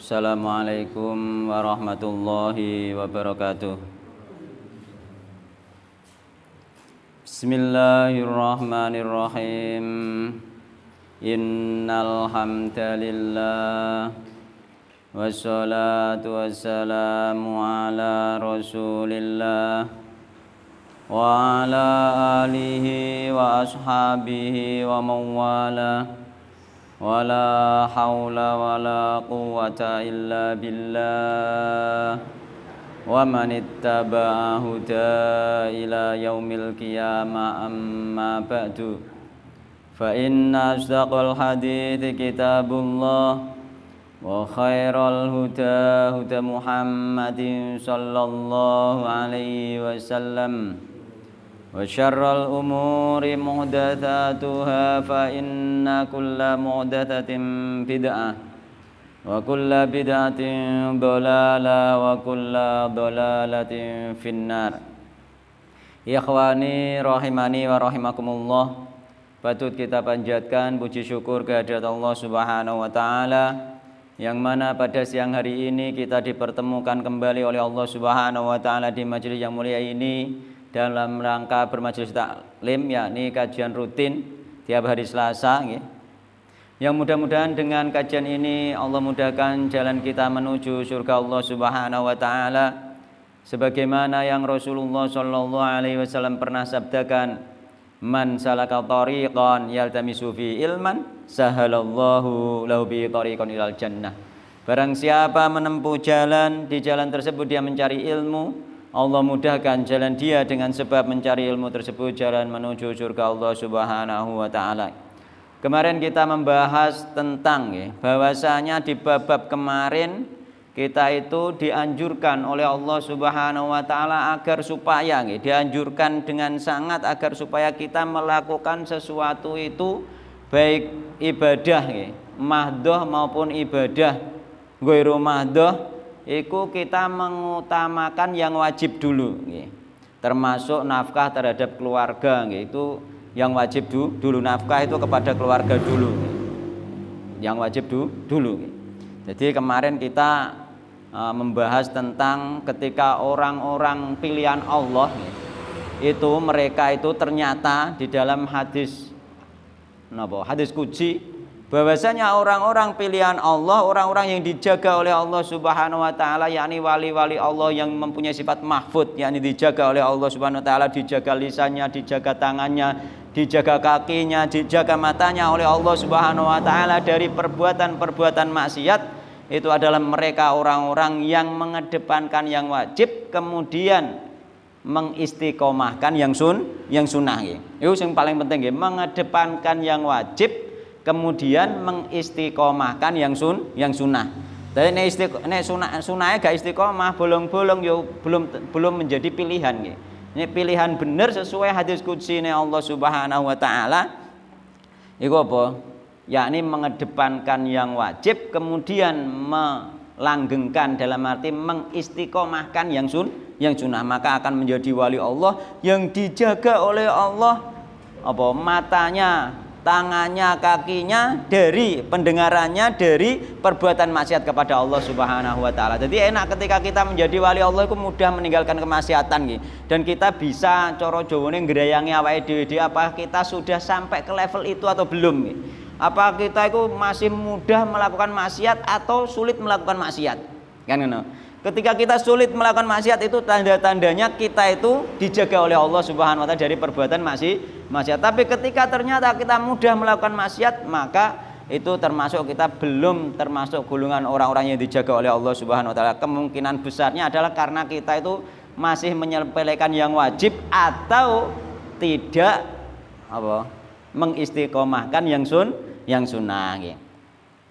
Assalamualaikum warahmatullahi wabarakatuh. Bismillahirrahmanirrahim. Innal hamdalillah wassalatu wassalamu ala Rasulillah wa ala alihi wa ashabihi wa mawala. Wala haula wala quwwata illa billah. Wa man ittaba'a huda ila yaumil qiyamah amma ba'du. Fa inna asdaqal hadithi kitabullah wa khairal huda huda Muhammadin sallallahu alaihi wasallam. Wa syarrul umuri muhdatsatuha fa inna kulla muhdatsatin bid'ah wa kulla bid'atin dhalalah wa kulla dhalalatin finnar. Ikhwani rahimani wa rahimakumullah, patut kita panjatkan puji syukur kehadirat Allah Subhanahu wa taala yang mana pada siang hari ini kita dipertemukan kembali oleh Allah Subhanahu wa taala di majelis yang mulia ini dalam rangka bermajelis taklim, yakni kajian rutin tiap hari Selasa. Yang mudah-mudahan dengan kajian ini Allah mudahkan jalan kita menuju surga Allah Subhanahu wa taala, sebagaimana yang Rasulullah sallallahu alaihi wasallam pernah sabdakan, man salaka tariqan yaltamisu fi ilman sahalallahu lahu bi tariqan ilal jannah. Barang siapa menempuh jalan, di jalan tersebut dia mencari ilmu, Allah mudahkan jalan dia dengan sebab mencari ilmu tersebut jalan menuju surga Allah Subhanahu wa taala. Kemarin kita membahas tentang bahwasanya di bab kemarin kita itu dianjurkan oleh Allah Subhanahu wa taala agar supaya dianjurkan dengan sangat agar supaya kita melakukan sesuatu itu baik ibadah mahdhah maupun ibadah ghairu mahdhah, iku kita mengutamakan yang wajib dulu, termasuk nafkah terhadap keluarga, itu yang wajib dulu, nafkah itu kepada keluarga dulu, yang wajib dulu. Jadi kemarin kita membahas tentang ketika orang-orang pilihan Allah itu mereka itu ternyata di dalam hadis qudsi bahwasanya orang-orang pilihan Allah, orang-orang yang dijaga oleh Allah Subhanahu wa taala, yakni wali-wali Allah yang mempunyai sifat mahfud, yakni dijaga oleh Allah Subhanahu wa taala, dijaga lisannya, dijaga tangannya, dijaga kakinya, dijaga matanya oleh Allah Subhanahu wa taala dari perbuatan-perbuatan maksiat. Itu adalah mereka orang-orang yang mengedepankan yang wajib, kemudian mengistiqomahkan yang sunnah. Itu yang paling penting, mengedepankan yang wajib, kemudian mengistiqomahkan yang sunnah. Tapi nek sunahnya gak istiqomah, bolong-bolong yo belum menjadi pilihan. Ini pilihan benar sesuai hadis qudsi Allah Subhanahu wa taala. Iku apa? Yakni mengedepankan yang wajib, kemudian melanggengkan dalam arti mengistiqomahkan yang sunnah, maka akan menjadi wali Allah yang dijaga oleh Allah matanya, tangannya, kakinya dari pendengarannya dari perbuatan maksiat kepada Allah Subhanahu wa taala. Jadi enak ketika kita menjadi wali Allah itu mudah meninggalkan kemaksiatan dan kita bisa coro jawone nggrayangi awake dhewe. Apa kita sudah sampai ke level itu atau belum? Apa kita itu masih mudah melakukan maksiat atau sulit melakukan maksiat? Kan ngono. Ketika kita sulit melakukan maksiat itu tanda-tandanya kita itu dijaga oleh Allah Subhanahu wa taala dari perbuatan maksiat. Tapi ketika ternyata kita mudah melakukan maksiat, maka itu kita belum termasuk golongan orang-orang yang dijaga oleh Allah Subhanahu wa taala. Kemungkinan besarnya adalah karena kita itu masih menyepelekan yang wajib atau tidak mengistiqomahkan yang sunnah.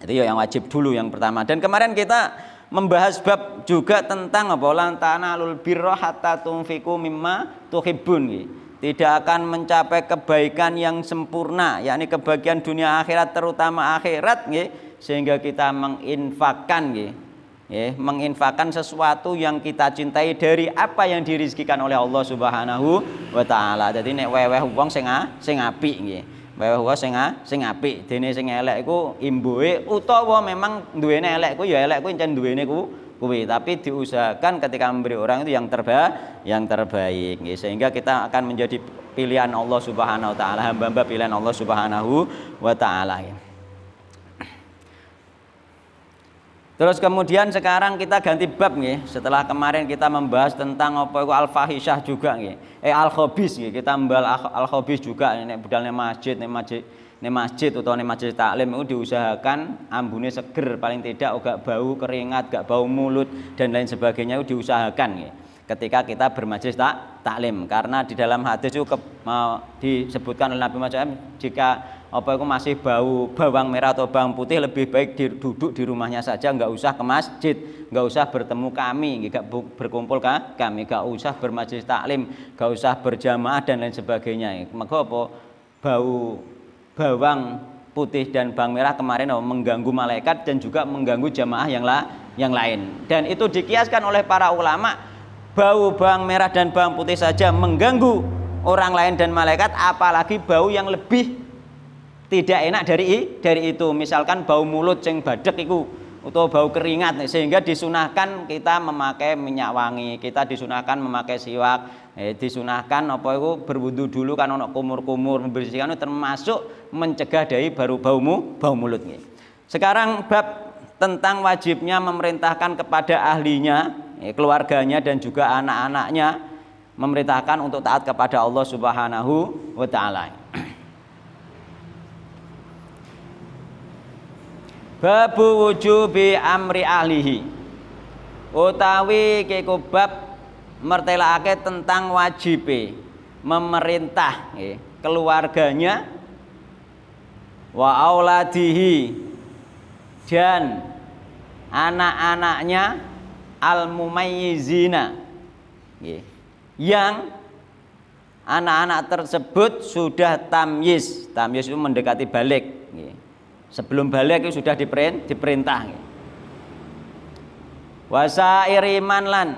Jadi yang wajib dulu yang pertama. Dan kemarin kita membahas bab juga tentang lan tanalul birra hatta tunfiqu mimma tuhibbun. Tidak akan mencapai kebaikan yang sempurna, yakni kebahagiaan dunia akhirat, terutama akhirat, sehingga kita menginfakkan sesuatu yang kita cintai dari apa yang dirizkikan oleh Allah Subhanahu wa taala. Jadi nek weweh wong sing apik nggih. wa sing apik. Dene sing elek iku imbuhe utawa memang duwene elek ku ya elek ku encen duwene kuwi, tapi diusahakan ketika memberi orang itu yang terbaik nggih, sehingga kita akan menjadi pilihan Allah Subhanahu wa taala, hamba-hamba pilihan Allah Subhanahu wa taala. Terus kemudian sekarang kita ganti bab nggih. Setelah kemarin kita membahas tentang apa itu al-fahisyah juga nggih. Al-khabis nggih. Kita membahas al-khabis juga nek budal ning masjid utawa ning majelis taklim itu diusahakan ambune seger, paling tidak gak bau keringat, gak bau mulut dan lain sebagainya itu diusahakan nggih. Ketika kita bermajelis taklim, karena di dalam hadis itu disebutkan oleh Nabi Muhammad, jika apa itu masih bau bawang merah atau bawang putih, lebih baik duduk di rumahnya saja, nggak usah ke masjid, nggak usah bertemu kami, nggak berkumpul kami, nggak usah bermajelis taklim, nggak usah berjamaah dan lain sebagainya. Maka apa bau bawang putih dan bawang merah kemarin mengganggu malaikat dan juga mengganggu jamaah yang lain. Dan itu dikiaskan oleh para ulama, bau bawang merah dan bawang putih saja mengganggu orang lain dan malaikat, apalagi bau yang lebih tidak enak dari itu. Misalkan bau mulut sing badek itu atau bau keringat, sehingga disunahkan kita memakai minyak wangi, kita disunahkan memakai siwak, disunahkan apa itu berwudu dulu kan ono kumur-kumur, membersihkan itu termasuk mencegah dari bau mulut. Sekarang bab tentang wajibnya memerintahkan kepada ahlinya, keluarganya dan juga anak-anaknya, memerintahkan untuk taat kepada Allah Subhanahu wa taala. Babu wujubi amri ahlihi, utawi kiku bab mertelake tentang wajibe memerintah keluarganya, wa auladihi dan anak-anaknya, al mumayyizina yang anak-anak tersebut sudah tamyiz. Tamyiz itu mendekati balik. Sebelum balik itu sudah diperintah. Wasairi man lan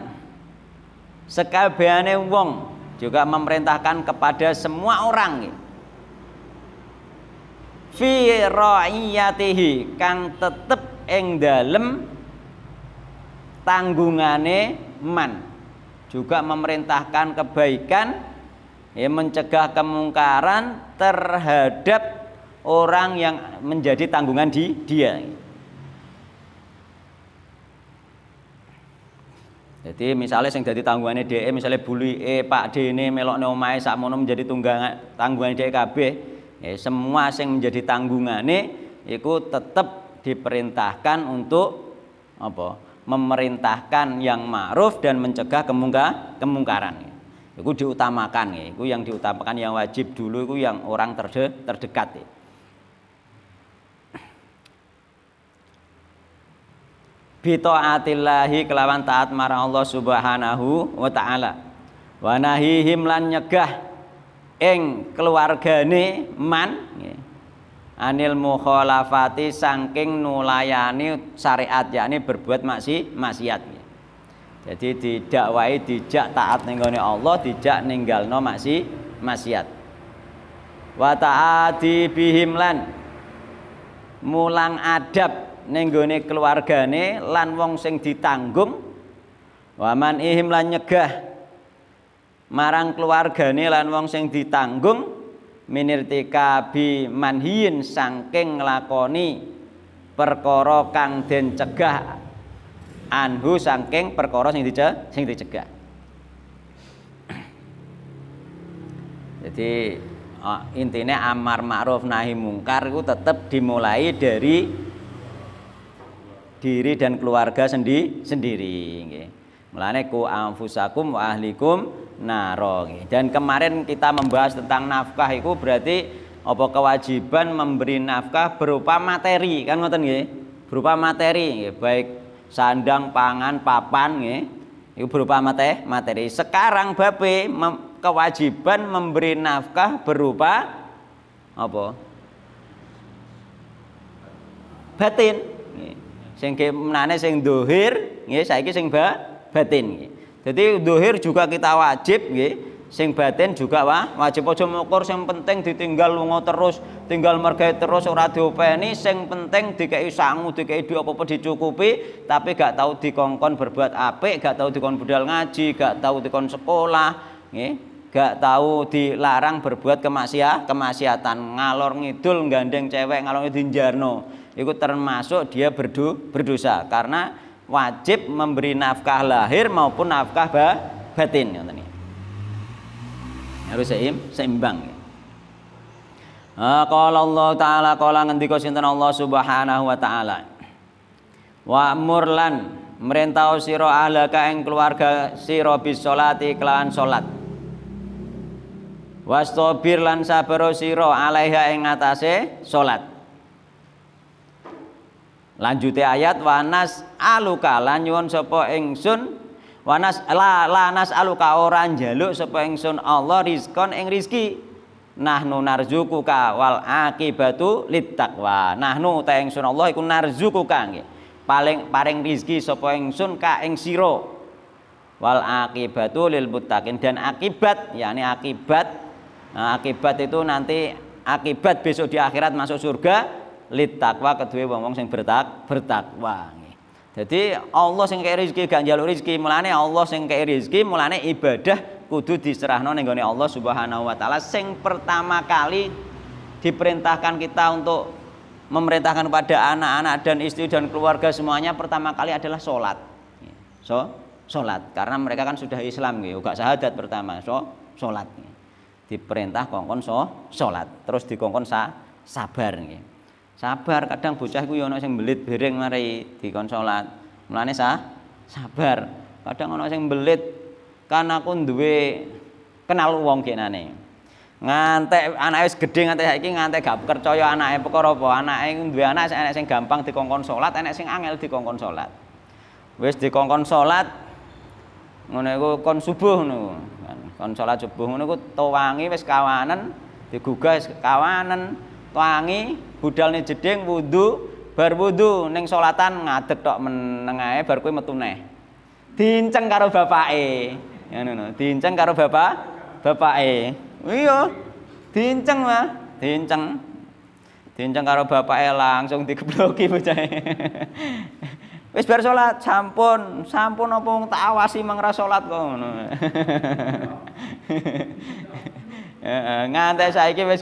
sekabehane wong juga memerintahkan kepada semua orang fi ra'iyatihi kang tetep ing dalem tanggungane man, juga memerintahkan kebaikan, mencegah kemungkaran terhadap orang yang menjadi tanggungan dia. Jadi misalnya sing dadi tanggungane dhek, misalnya bulike Pak Dene melokne omahe sakmono menjadi tanggungan dhek kabeh, semua sing menjadi tanggungane iku tetap diperintahkan untuk apa? Memerintahkan yang ma'ruf dan mencegah kemungkaran. Iku diutamakan, iku yang diutamakan, yang wajib dulu iku yang orang terdekat. Bita'atillahi kelawan taat marang Allah Subhanahu wa taala. Wa nahihim lan nyegah ing keluargane man anil mukhalafati saking nulayani syariat, yakni berbuat maksiat. Jadi didakwahi dijak taat ning gone Allah, dijak ninggalno maksiat. Wa ta'ati bihim lan mulang adab ning gone keluargane lan wong sing ditanggung, waman ihim lan nyegah marang keluargane lan wong sing ditanggung, minirtika bi manhiin saking nglakoni perkara kang den cegah, anhu saking perkara sing dicegah. Jadi intinya amar ma'ruf nahi mungkar itu tetap dimulai dari diri dan keluarga sendiri. Mulane ku anfusakum wa ahlikum naro. Dan kemarin kita membahas tentang nafkah, itu berarti apa kewajiban memberi nafkah berupa materi, kan ngoten nggih? Berupa materi, baik sandang, pangan, papan nggih. Itu berupa materi. Sekarang babe kewajiban memberi nafkah berupa apa? Batin. Sing menane sing dohir nggih, saiki sing batin nggih. Jadi dohir juga kita wajib nggih sing batin juga wajib. Aja ngukur sing penting ditinggal lunga terus, tinggal mergawe terus ora diopeni, sing penting dikei sangu, dikei duit apa-apa dicukupi, tapi gak tahu dikongkon berbuat apik, gak tahu dikon budal ngaji, gak tahu dikon sekolah, nggih. Gak tahu dilarang berbuat kemaksiatan, ngalor ngidul gandeng cewek, ngalor ngidul jarno. Itu termasuk dia berdosa karena wajib memberi nafkah lahir maupun nafkah batin. Harus seimbang. Qala Allah Ta'ala, qala ngendika sinten Allah Subhanahu wa Ta'ala. Wa'mur lan merintah sira ahlaka ing keluarga sira bis sholati kelawan salat. Wastabir lan sabar sira alaiha ing ngatasé salat. Lanjute ayat wanas aluka lan nyuwun sapa ingsun lanas aluka ora njaluk sapa ingsun Allah rizkon ing rizki. Nahnu narzukuka wal akibatu littaqwa. Nahnu ta ingsun Allah iku narzukuka nggih. Paring rizki sapa ingsun ka ing sira. Wal akibatu lil muttaqin dan akibat yakni akibat itu nanti akibat besok di akhirat masuk surga littaqwa kedue wong-wong sing bertakwa. Jadi Allah sing kei rezeki gak njaluk rezeki, mulane Allah sing kei rezeki, mulane ibadah kudu diserahno ning gone Allah Subhanahu wa Ta'ala. Sing pertama kali diperintahkan kita untuk memerintahkan kepada anak-anak dan istri dan keluarga semuanya pertama kali adalah salat. Salat karena mereka kan sudah Islam nggih, gak syahadat pertama, salat. Diperintah kongkon salat, terus dikongkon sabar nggih. Sabar kadang bocah iku ya ana sing mbelit bereng mari dikon salat. Mulane sabar. Kadang ana sing mbelit kan aku duwe kenal wong kenane. Ngantek anake wis gedhe ngantek saiki ngantek gak percaya anake perkara apa. Anake duwe anak sing gampang dikongkon salat, enek sing angel dikongkon salat. Wis dikongkon salat ngono iku kon subuh ngono. Kon salat subuh ngono iku tuwangi wis kawanen, digugah wis kawanen, tuwangi budalne jeding wudu, bar wudu ning salatan ngadeg tok meneng ae bar kuwi metu neh. Diinceng karo bapake. Ngono, diinceng karo bapake. Iya, diinceng mah, diinceng. Diinceng karo bapake langsung digebloki bocahe. Wis bar salat, sampun apa tak awasi mangra salat kok ngono. Ngantek saiki wis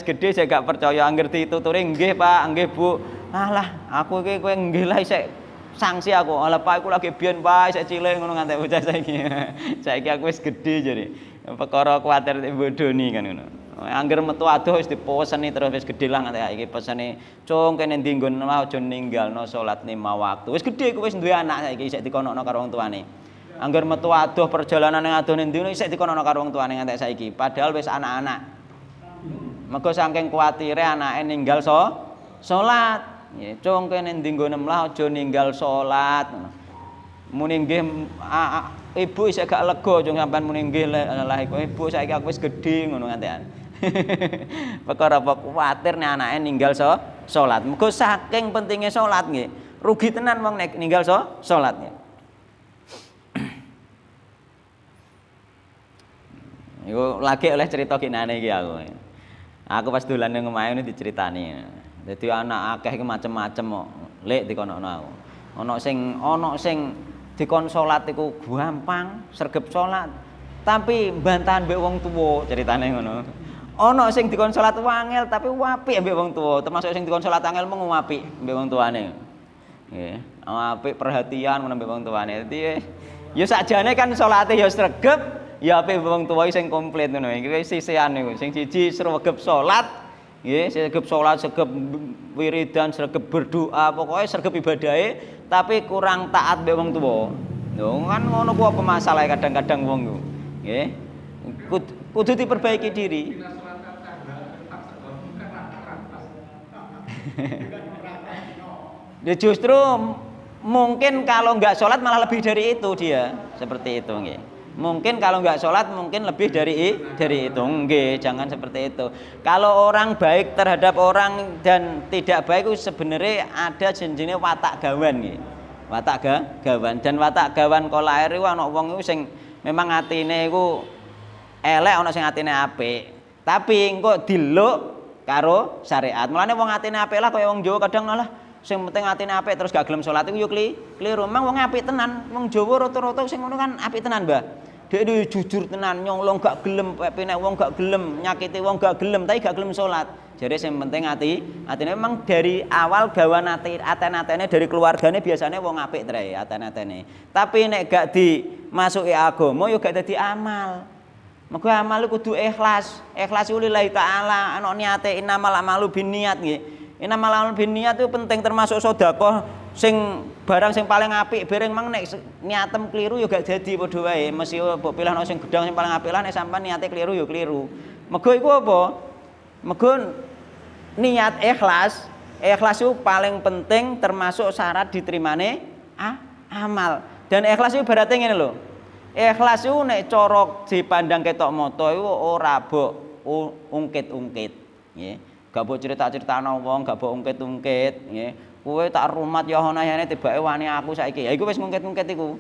gedhe sik gak percaya angger dituturi nggih Pak, nggih Bu. Alah, aku iki kowe nggih lah isik sanksi aku. Alah Pak, aku lagi biyen Pak, isik cilik ngono ngantek bocah saiki. Saiki aku wis gedhe jare. Perkara kuwatir bodoni kan ngono. Angger metu adoh wis dipeseni terus wis gedhe lah ngantek iki pesene, "Cung kene ndi nggon aja ninggalno salat 5 waktu." Wis gedhe ku wis duwe anak saiki isik dikonokno karo wong tuane. Angger metu adoh perjalanan ning adoh ning ndi isik dikonokno karo wong tuane ngantek saiki. Padahal wis anak-anak. Mergo saking kuwatire anake ninggal salat. Nggih, "Cung kene ndi nggon aja ninggal salat." Muni nggih ibu isih gak lega cung sampean muni nggih lah ibu saiki aku wis gedhe ngono ngantekan. Perkara apa kuwatir nek anake ninggal salat. Mergo saking pentinge salat nggih. Rugi tenan wong nek ninggal salat nggih. Iku lagi oleh cerita kinane iki aku. Aku pas dolan nang omahe ini diceritani. Dadi anak akeh iki macem-macem kok. Lek dikonokno aku. Ana sing dikon salat iku gampang, sregep salat. Tapi bantahan mbek wong tuwa, ceritane ngono. Ana sing dikon salat wangel tapi apik mbek wong tuwa, termasuk sing dikon salat angel mung apik mbek wong tuane. Nggih, apik perhatian ngono mbek wong tuane. Dadi ya sakjane kan salate ya sregep, ya apik mbek wong tuwa sing komplit ngono. Iki sisihan niku. Sing siji sregep salat, nggih, sregep salat, sregep wiridan, sregep berdoa, pokoke sregep ibadahe tapi kurang taat mbek wong tuwa. Lho kan ngono ku apa masalahe kadang-kadang wong ku. Nggih. Kudu diperbaiki diri. Ya justru mungkin kalau enggak sholat malah lebih dari itu dia. Seperti itu nggih. Mungkin kalau enggak sholat mungkin lebih dari itu. Nggih, jangan seperti itu. Kalau orang baik terhadap orang dan tidak baik itu sebenarnya ada jenenge watak gawan nggih. Watak gawan dan watak gawan kala air iku ana wong iku sing memang atine iku elek ana sing atine apik. Tapi engko diluk karo syariat. Mulane wong atine apik lah kaya wong Jawa kadang lah sing penting atine apik terus gak gelem salat iku yo kliru. Memang wong apik tenan. Wong Jawa rata-rata sing ngono kan apik tenan, Mbah. Dek iki jujur tenan, nyolong gak gelem, penek wong gak gelem, nyakiti wong gak gelem, tapi gak gelem salat. Jadi sing penting atine memang dari awal gawan atene dari keluargane biasanya wong apik trae atene. Tapi nek gak dimasuki agama yo gak dadi amal. Mergo amal kudu ikhlas. Ikhlas lillahi taala, ana niate innamal a'malu binniyat nggih. Innamal a'malu binniyat itu penting termasuk sedekah sing barang sing paling apik bareng mang nek niatem kliru ya gak dadi padha wae. Mesti mbok pilihno sing gedang sing paling apik lah nek sampean niate kliru ya kliru. Mergo iku apa? Mergo niat ikhlas, ikhlas itu paling penting termasuk syarat diterimane amal. Dan ikhlas itu berarti ngene lho. Ikhlas itu nek cara dipandang ketok mata iku ora mbok ungkit-ungkit, nggih. Gak mbok cerita-critakno wong, gak mbok ungkit-ungkit, nggih. Kowe tak rumat ya ana yane tibake wani aku saiki. Ya iku wis ngungkit-ngungkit iku.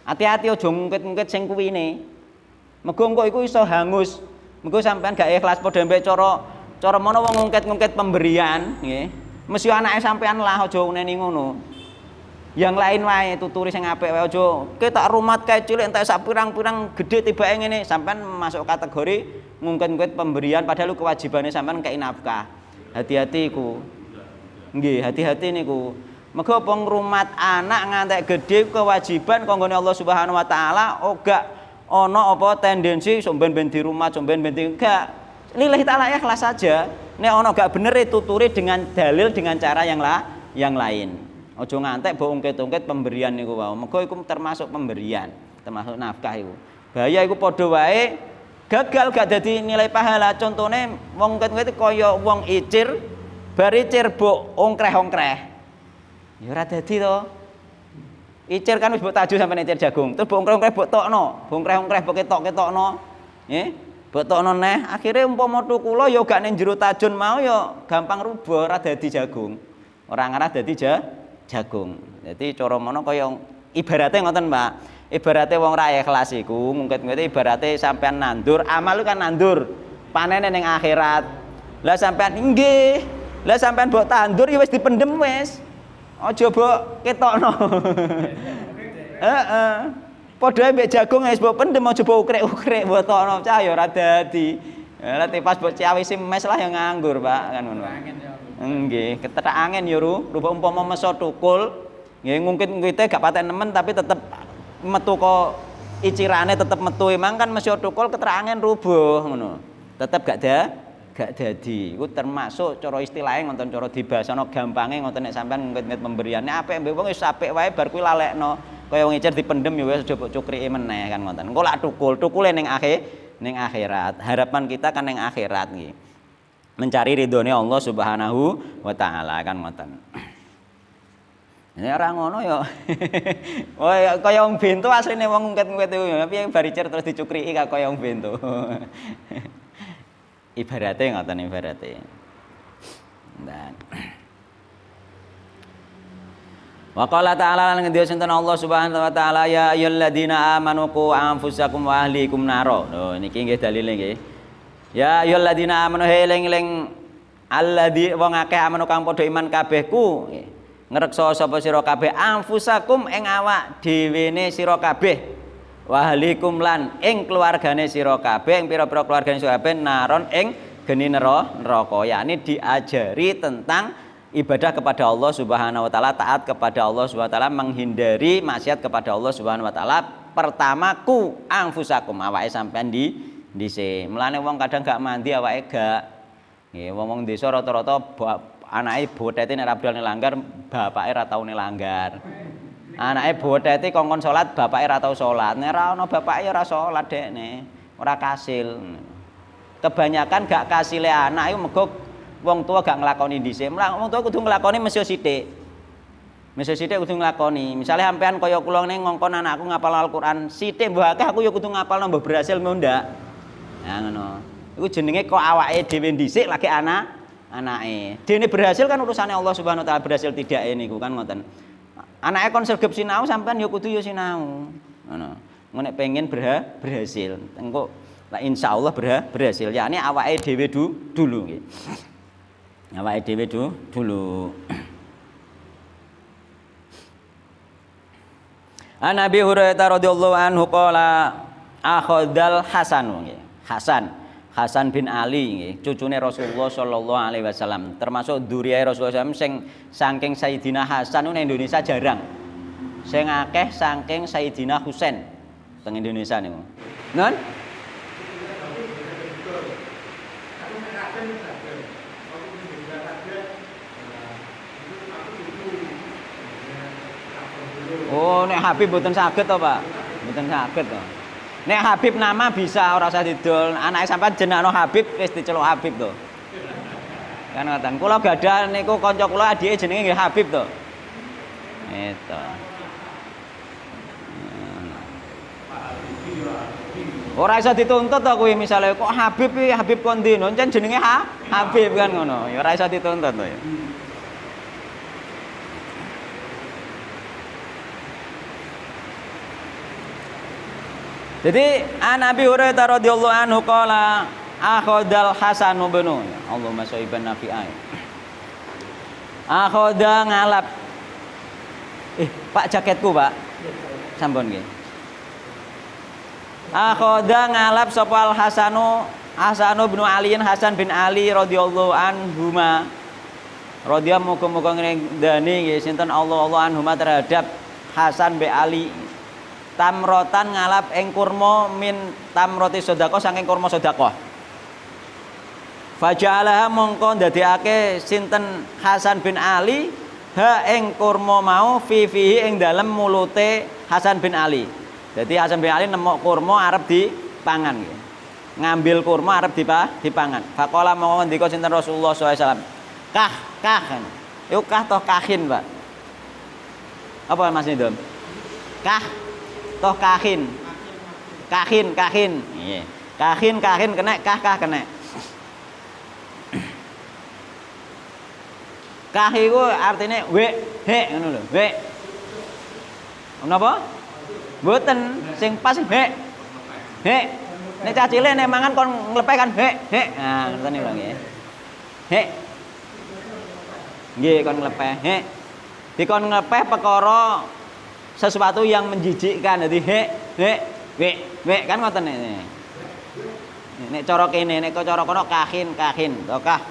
Hati-hati aja ngungkit-ngungkit sing kuwine. Mergo engko iku iso hangus. Mergo sampean gak ikhlas padha mbek cara mono wong ngungkit-ngungkit pemberian, nggih. Mesti anake sampean lah aja neni ngono. Yang lain wae tuturi sing apik wae aja. Kowe tak rumat kae cilik entek sak pirang-pirang gedhe tibake ngene, sampean masuk kategori ngungkit-ngungkit pemberian padahal kewajibane sampean kei nafkah. Hati-hati iku. Nggih, hati-hati niku. Mergo apa ngrumat anak ngantek gedhe kewajiban kanggone Allah Subhanahu wa taala, ora ana apa tendensi somben ben dirumat, somben ben enggak. Lillahi taala ikhlas saja. Nek ana gak bener tuturi dengan dalil dengan cara yang lain. Aja ngantek mbok ungkit-ungkit pemberian niku wae. Mergo iku termasuk pemberian, termasuk nafkah iku. Bahaya iku padha wae gagal gak dadi nilai pahala. Contone wong ungkit-ungkit kaya wong icir bar icir mbok ongkreh-ongkreh. Ya ora dadi to. Icir kan wis mbok taju sampe icir jagung. Terus mbok ongkreh-ongkreh mbok tokno, mbok ongkreh-ongkreh mbok ketok-ketokno. Nggih. Mbok tokno neh, akhire umpama tukula ya gak ning jero tajun mau ya gampang rubuh ora dadi jagung. Ora ngarah dadi jagung. Dadi cara mono kaya ibarate ngoten, Mbak. Ibarate wong ra ikhlas iku ngungkit-ngungkit ibarate sampean nandur, amal kan nandur. Panene ning akhirat. Lah sampean nggih. Lah sampean mbok tandur ya wis dipendem wis. Aja mbok ketokno. Heeh. Padha mbek jagung wis mbok pendem aja mbok ukrek-ukrek mbok tokno cah ya ora dadi. Lah pas mbok ciawisi mes lah yang nganggur, Pak, kan ngono. Nggih, ketetak angin ya rupa umpama meso tukul, nggih ngungkit-ngungkite gak paten nemen tapi tetep metu kok icirane tetep metu emang kan meso tukul ketetak angin rubuh ngono. Tetep gak dadi. Iku termasuk cara istilahnya ngoten cara dibasana gampange ngoten nek sampean ngungkit-ngungkit pemberiane apik mbek wong wis apik wae bar kuwi lalekno. Kaya wong icir dipendem ya wis aja mbok cukriki meneh kan ngoten. Engko lak tukule ning akhirat. Harapan kita kan ning akhirat nggih. Mencari ridhonya Allah Subhanahu wa taala kan ngoten. Nek ora ngono ya. Oh kaya wong bento asline wong ngungkit-ngungkit iku tapi bar icir terus dicukriki kaya wong bento. Ibarate ngoten ibarate. Dan wa qala ta'ala lan ngendika sinten Allah Subhanahu wa taala ya ayyuhalladzina amanu qu anfusakum wa ahlikum naro. Lho niki nggih dalile nggih. Ya ayyuhalladzina amanu eling-eling alladzi wong akeh amanu kang padha iman kabehku. Ngreksa sapa sira kabeh anfusakum ing awak dhewene sira kabeh. Wa ahlikum lan ing keluargane sira kabeh, ing pira-pira keluargane sira kabeh naron ing geni neraka. Yakni diajari tentang ibadah kepada Allah Subhanahu wa taala, taat kepada Allah Subhanahu wa taala, menghindari maksiat kepada Allah Subhanahu wa taala. Pertama ku anfusakum awake sampean dhisik. Mulane wong kadang gak mandi awake gak. Nggih, wong desa rata-rata anake botete nek ra budal langgar, bapake ra tau langgar. Anake botete kongkon salat, bapake ra tau salat. Nek ra ana bapake ya ora salat dekne, ora kasil. Kebanyakan gak kasile anak iku mergo wong tua gak nglakoni dhisik. Wong tua kudu nglakoni mesti sithik. Mesti sithik kudu nglakoni. Misale sampean kaya kula ning ngongkon anakku ngapal Al-Qur'an, sithik mbah akeh aku ya kudu ngapalno mbah berhasil mbah ndak. Nah ngono. Iku jenenge kok awake dhewe dhisik lagi anake. Dene berhasil kan urusane Allah Subhanahu wa taala, berhasil tidak niku kan ngoten. Anake kon sregep sinau sampean ya kudu ya sinau. Ngono. Nek pengen berhasil. Engko Lah insyaallah berhasil. Yakni awake dhewe dulu nggih. Awake dhewe dulu. An Abi Hurairah radhiyallahu anhu qala akhadal Hasan nggih. Hasan bin Ali nggih, cucune Rasulullah sallallahu alaihi wasallam. Termasuk dzurriyyah Rasulullah sallallahu alaihi wasallam sing saking Sayyidina Hasan nang Indonesia jarang. Sing akeh saking Sayyidina Husain teng Indonesia niku. Nun? Oh, nek Habib mboten saged to, Pak? Mboten saged to. Nek Habib nama bisa ora usah didol. Anake sampean jenengno Habib wis diceluk Habib to. Kan ngoten. Kula gadah niku kanca kula adike jenenge nggih Habib to. Itu. Ora iso dituntut to kuwi misale kok Habib iki Habib kondi ncen jenenge Habib kan ngono. Ya ora iso dituntut to ya. Jadi an Abi Hurairah radhiyallahu anhu qala akhadal Hasan bin Allahumma shayban nafi'ai. Akhoda ngalap. Pak jaketku, Pak. Sampun nggih. Akhoda ngalap sapa Al Hasanu bin Ali Hasan bin Ali radhiyallahu anhuma. Radhiyallahu muga-muga ngrendani nggih sinten Allah anhuma terhadap Hasan bin Ali. Tamrotan ngalap ing kurma min tamroti sedekah saking kurma sedekah. Faja'alaha mongko ndadekake sinten Hasan bin Ali ha ing kurma mau fihi ing dalem mulute Hasan bin Ali. Jadi Hasan bin Ali nemok kurma arep dipangan nggih. Ngambil kurma arep dipangan. Faqala mongko ngendika sinten Rasulullah sallallahu alaihi wasallam. Kah. Iku kah toh kahin, Pak? Apa Mas Nidom? Kah toh kahin. Kahin. Nggih. Kahin kena kah kena. Kah iku artine he ngono lho. Napa? Mboten sing pas he. Nek cah cilik nek mangan kon nglepeh kan he. Nah, ngoten lho nggih. He. Nggih kon nglepeh he. Dikon nglepeh perkara sesuatu yang menjijikkan. Jadi he kan ngoten iki. Nek cara kene, nek cara kono kahin, to kah.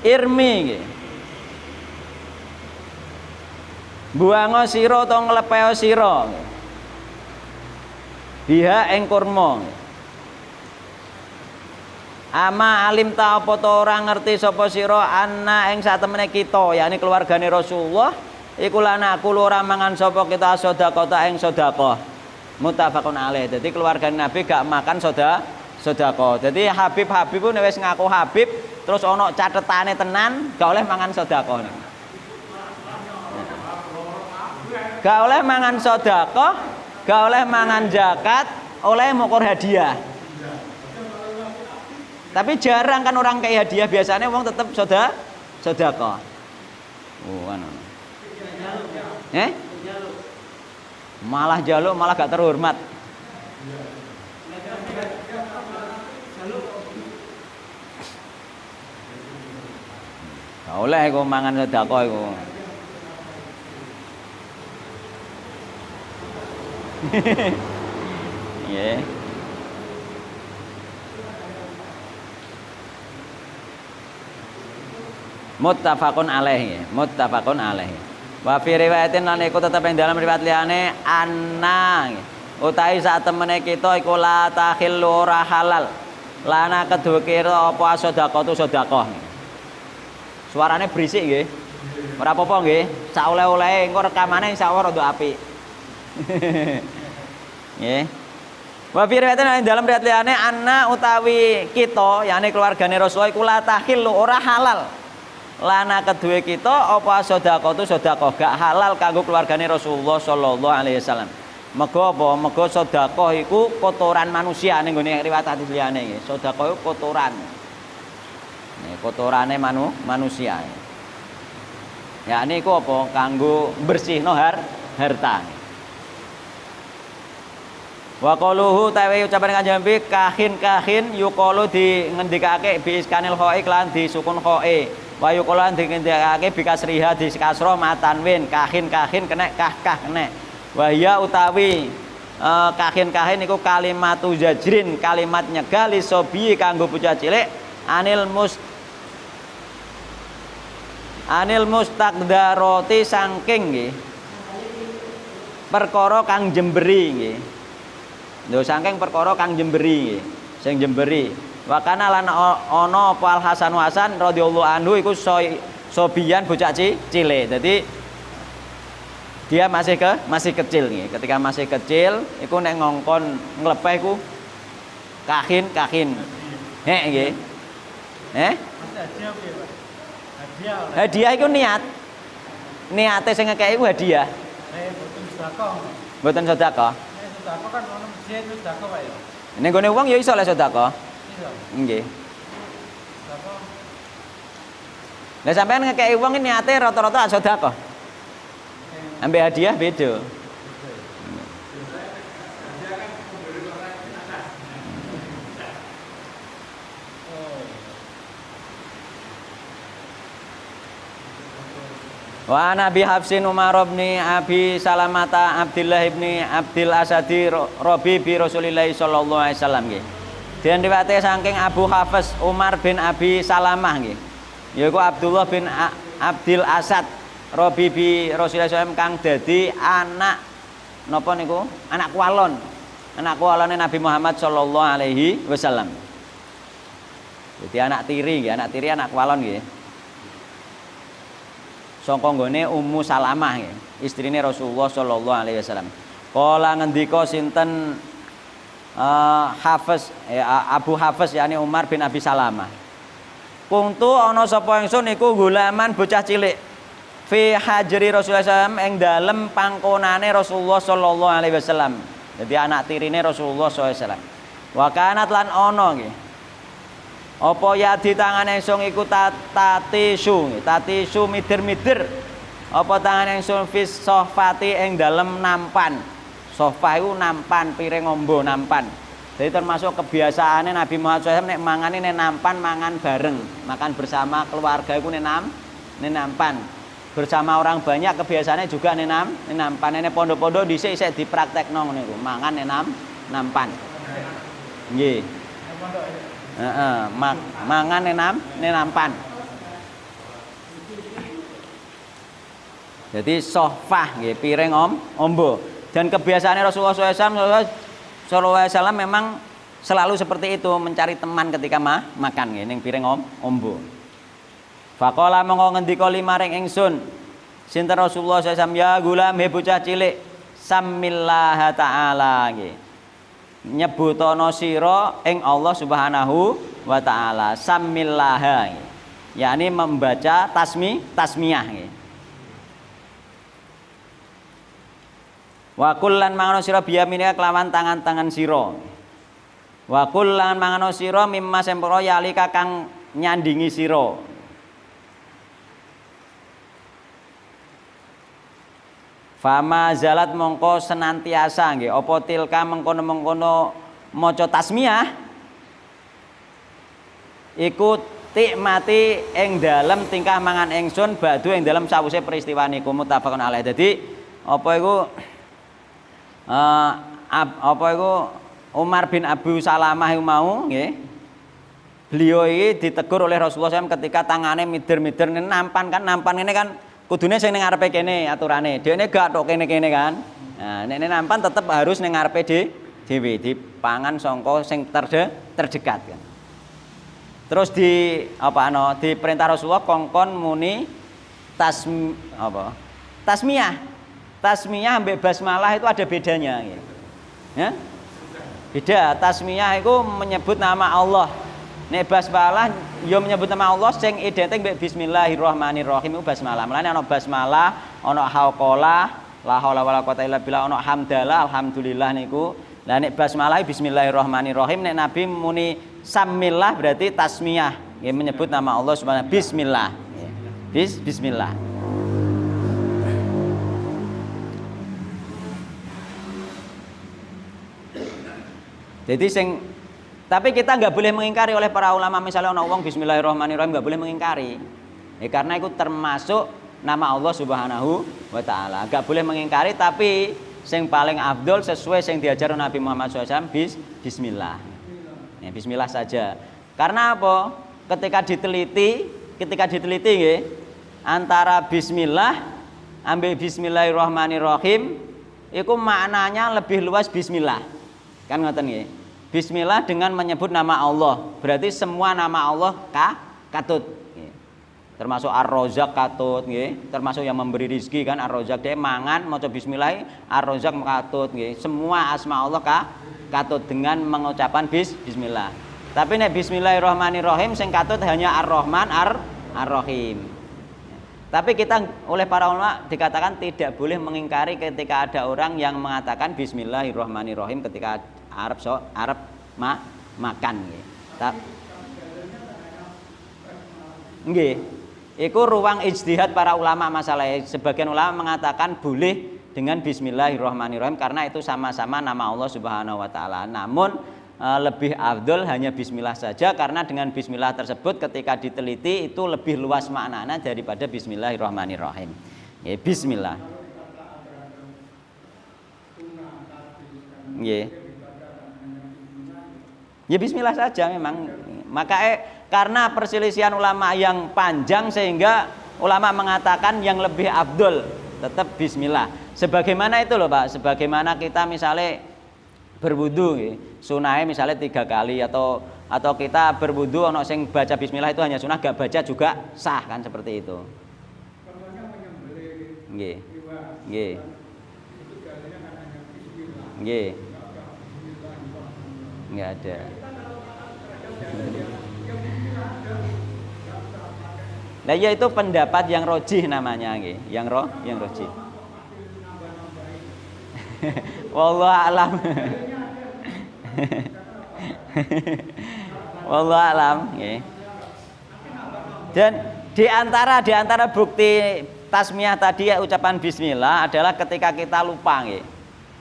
Irmi nggih. Buango sira utawa nglepeo sira. Biha ing kurma. Ama alim ta apa ta ora ngerti sapa sira anna ing satemene kita, yakni keluargane Rasulullah iku lana aku ora mangan sapa kita sedekah ing sedekah. Muttafaqun alaih. Dadi keluargane Nabi gak makan sedekah. Dadi Habib pun wis ngaku Habib terus ana catetane tenan gak oleh mangan sedekah. Gak oleh mangan sedekah, gak oleh mangan zakat, oleh mukor hadiah. Tapi jarang kan orang kayak hadiah, biasanya wong tetap sedekah. Oh, kan. Malah jaluk, malah gak terhormat. Gak oleh iku mangan sedekah iku. Nggih. Muttafaqun alaih. Wa fi riwayatin lan iku tetep ing dalam riwayat liyane anna utahe sak temene kita iku la takhillu ora halal. Lana kedue kira apa sedekah tu sedekah. Suarane berisik nggih. Ora apa-apa nggih. Sak oleh-olehe engko rekamane insyaallah rada apik. Nggih. Wa fi riwayatin dalam riwayat liyane anna utawi kita yakni keluargane Rasulullah iku la takhillu ora halal. Lana kedue kita apa sedekah tu sedekah gak halal kanggo keluargane Rasulullah sallallahu alaihi wasallam. Mergo apa? Mergo sedekah iku kotoran manusia ning gone riwayat hadis liyane iki. Sedekah iku kotoran. kotorane manusia. Ya niku apa? Kanggo bersihno harta. Wa qaluhu tawi ucapan Kanjeng Nabi kahin yuqalu di ngendikake bi iskanil khoi lan di sukun khoi. Wa yuqalu lan di ngendikake bi kasriha di kasra matanwin kahin kena kah kena. Wa ya utawi kahin niku kalimatu zajrin kalimat nyegah li sobi kanggo bocah cilik anil mustaqdarati saking nggih perkara kang jemberi nggih. Lho saking perkara kang jemberi nggih, sing jemberi. Wa kana lan ana apa Al Hasan radhiyallahu anhu iku sobian bocah cilik. Dadi dia masih kecil nggih. Ketika masih kecil iku nek ngongkon nglepeh iku kahin. Nggih. Hadiah iku niate sing ngekeki iku hadiah. Mboten sedekah. Sedekah kan ono masjid wis sedekah wae. Ning gone wong ya iso lek sedekah. Iya. Nggih. Sedekah. Lah sampean ngekeki wong niate rata-rata sedekah. Ambek hadiah beda. Wa Nabi Hafsin Umar bin Abi Salamata Abdullah bin Abdul Asadi Rabi bi Rasulillah sallallahu alaihi wasallam nggih. Den riwayate saking Abu Hafs Umar bin Abi Salamah nggih. Yaiku Abdullah bin Abdul Asad Rabi bi Rasulillah sallallahu kang dadi anak napa niku? Anak kualon. Anak kualone Nabi Muhammad sallallahu alaihi wasallam. Jadi anak tiri nggih, anak kualon nggih. Sangka nggone Ummu Salamah nggih, istrine Rasulullah sallallahu alaihi wasallam. Kala ngendika sinten Abu Hafs yakni Umar bin Abi Salamah. Kuntu ana sapa ingsun iku gulaman bocah cilik fi hajri Rasulullah sallallahu ing dalem pangkonane Rasulullah sallallahu alaihi wasallam. Jadi anak tirine Rasulullah sallallahu alaihi wasallam. Wa kanat lan ana nggih. Apa ya di tangan ingsun iku tatisu mider-mider. Apa tangan ingsun fis sofati ing dalem nampan. Sofa iku nampan, piring ngombo nampan. Jadi termasuk kebiasaane Nabi Muhammad SAW nek mangane nek nampan mangan bareng, makan bersama keluarga iku nek nampan. Bersama orang banyak kebiasaannya juga nek nampan. Nek pondok-pondok dhisik isih dipraktekno ngene iku, mangan nek nampan. Nggih. Mangan nampan. Jadi sofah nggih piring ombo. Dan kebiasaannya Rasulullah SAW memang selalu seperti itu, mencari teman ketika makan nggih ning piring ombo. Faqala mongko ngendika limaring ingsun sinten Rasulullah SAW ya gulam he bocah cilik samillah ta'ala nggih. Nyebutono sira ing Allah Subhanahu wa taala samillah yakni membaca tasmiyah nggih. Wa kullan mangano sira biyaminika kelawan tangan-tangan sira. Wa kullan mangano sira mimma sempro yalika kang nyandingi sira. Fama zalat mongko senantiasa nggih apa tilka mengkono-mengkono maca tasmiyah iku tikmati ing dalem tingkah mangan ingsun badu ing dalem sawise peristiwa niku muttafaqun alaih. Dadi apa iku Umar bin Abu Salamah mau nggih. Beliau iki ditegur oleh Rasulullah SAW ketika tangannya mider-mider nampan ini kan kudune sing ning ngarepe kene aturane. Dhekne gak tok kene-kene kan. Nah, nek nampan tetep harus ning ngarepe dhewe dipangan sangka sing terdekat kan. Terus di perintah Rasulullah kongkon muni tasmiyah. Tasmiyah ambek basmalah itu ada bedanya gitu. Ya? Beda. Tasmiyah itu menyebut nama Allah. Nek basmalah yo menyebut nama Allah sing identik mbek bismillahirrahmanirrahim iku basmalah. Mulane ana basmalah, ana hauqalah, la haula wala quwata illa billah, ana hamdalah, alhamdulillah niku. Lah nek basmalah bismillahirrahmanirrahim nek Nabi muni samillah berarti tasmiyah. nggih, menyebut nama Allah Subhanahu bismillah. Bismillah. Jadi tapi kita nggak boleh mengingkari oleh para ulama, misalnya ana wong bismillahirrahmanirrahim nggak boleh mengingkari. Ya, karena itu termasuk nama Allah Subhanahu wa taala. Nggak boleh mengingkari, tapi yang paling afdol sesuai yang diajar Nabi Muhammad SAW bismillah. Ya, bismillah saja. Karena apa? Ketika diteliti nggih, antara bismillah ambil bismillahirrahmanirrahim itu maknanya lebih luas bismillah. Kan ngoten nggih. Bismillah dengan menyebut nama Allah. Berarti semua nama Allah katut. Termasuk Ar-Razzaq katut nggih. Termasuk yang memberi rezeki kan Ar-Razzaq, dia mangan maca bismillah, Ar-Razzaq katut nggih. Semua asma Allah katut dengan mengucapkan bismillah. Tapi nek bismillahirrahmanirrahim sing katut hanya Ar-Rahman Ar-Rahim. Tapi kita oleh para ulama dikatakan tidak boleh mengingkari ketika ada orang yang mengatakan bismillahirrahmanirrahim ketika Arab makan nggih. Nggih. Iku ruang ijtihad para ulama masalah. Sebagian ulama mengatakan boleh dengan bismillahirrahmanirrahim karena itu sama-sama nama Allah Subhanahu wa taala. Namun lebih afdol hanya bismillah saja karena dengan bismillah tersebut ketika diteliti itu lebih luas maknanya daripada bismillahirrahmanirrahim. Ya, bismillah. Nggih. Ya bismillah saja memang. Maka karena perselisihan ulama yang panjang sehingga ulama mengatakan yang lebih afdol tetap bismillah. Sebagaimana itu loh Pak, sebagaimana kita misalnya berwudu sunahnya misalnya 3 kali atau kita berwudu ono sing baca bismillah itu hanya sunah, gak baca juga sah kan seperti itu. Nggih. Nggih. Nggih. Enggak ada. Nah, ya itu pendapat yang rojih namanya nggih, yang rojih. Wallahu alam. Wallahu alam nggih. Dan di antara bukti tasmiyah tadi ya, ucapan bismillah adalah ketika kita lupa nggih.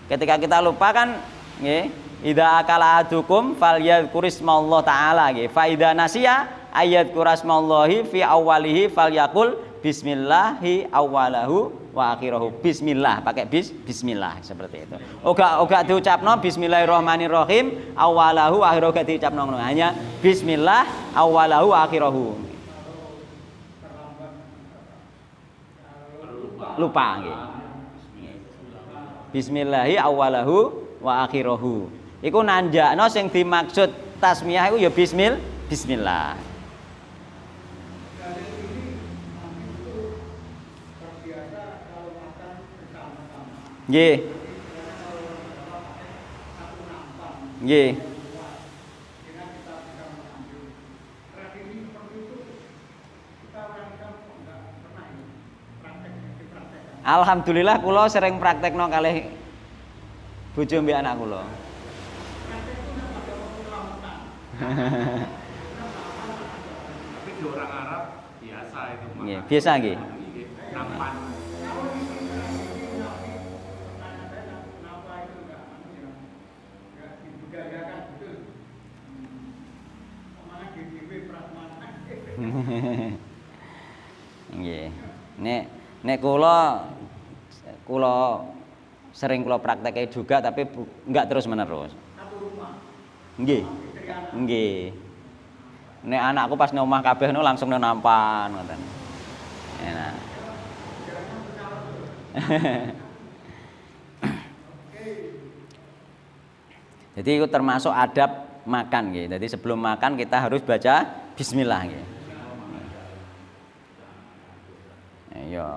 Ketika kita lupa kan nggih, idza akala adukum falyadhkurismallah taala nggih. Fa idza nasiya ayadhkurasmallahi fi awwalihi falyaqul bismillahi awwalahu wa akhirahu. Bismillah, pakai bismillah seperti itu. Oga diucapno bismillahirrahmanirrahim awwalahu wa akhirahu, gak diucapno, hanya bismillah awwalahu wa akhirahu. Lupa nggih. Bismillahi awwalahu wa akhirahu. Iku nanjakno sing dimaksud tasmiyah iku ya bismillah. Nggih. Nggih. Alhamdulillah kula sering praktekno kalih bojo mbek anak kula. Tapi di orang Arab biasa itu. Nggih, biasa nggih. Nampan. Nggih. Nek kula sering kula praktekke juga tapi enggak terus-menerus. Nggih. Nggih. Nek anakku pas nang omah kabeh no langsung nampan ngoten. Enak. Jadi itu termasuk adab makan nggih. Jadi sebelum makan kita harus baca bismillah nggih. Iya.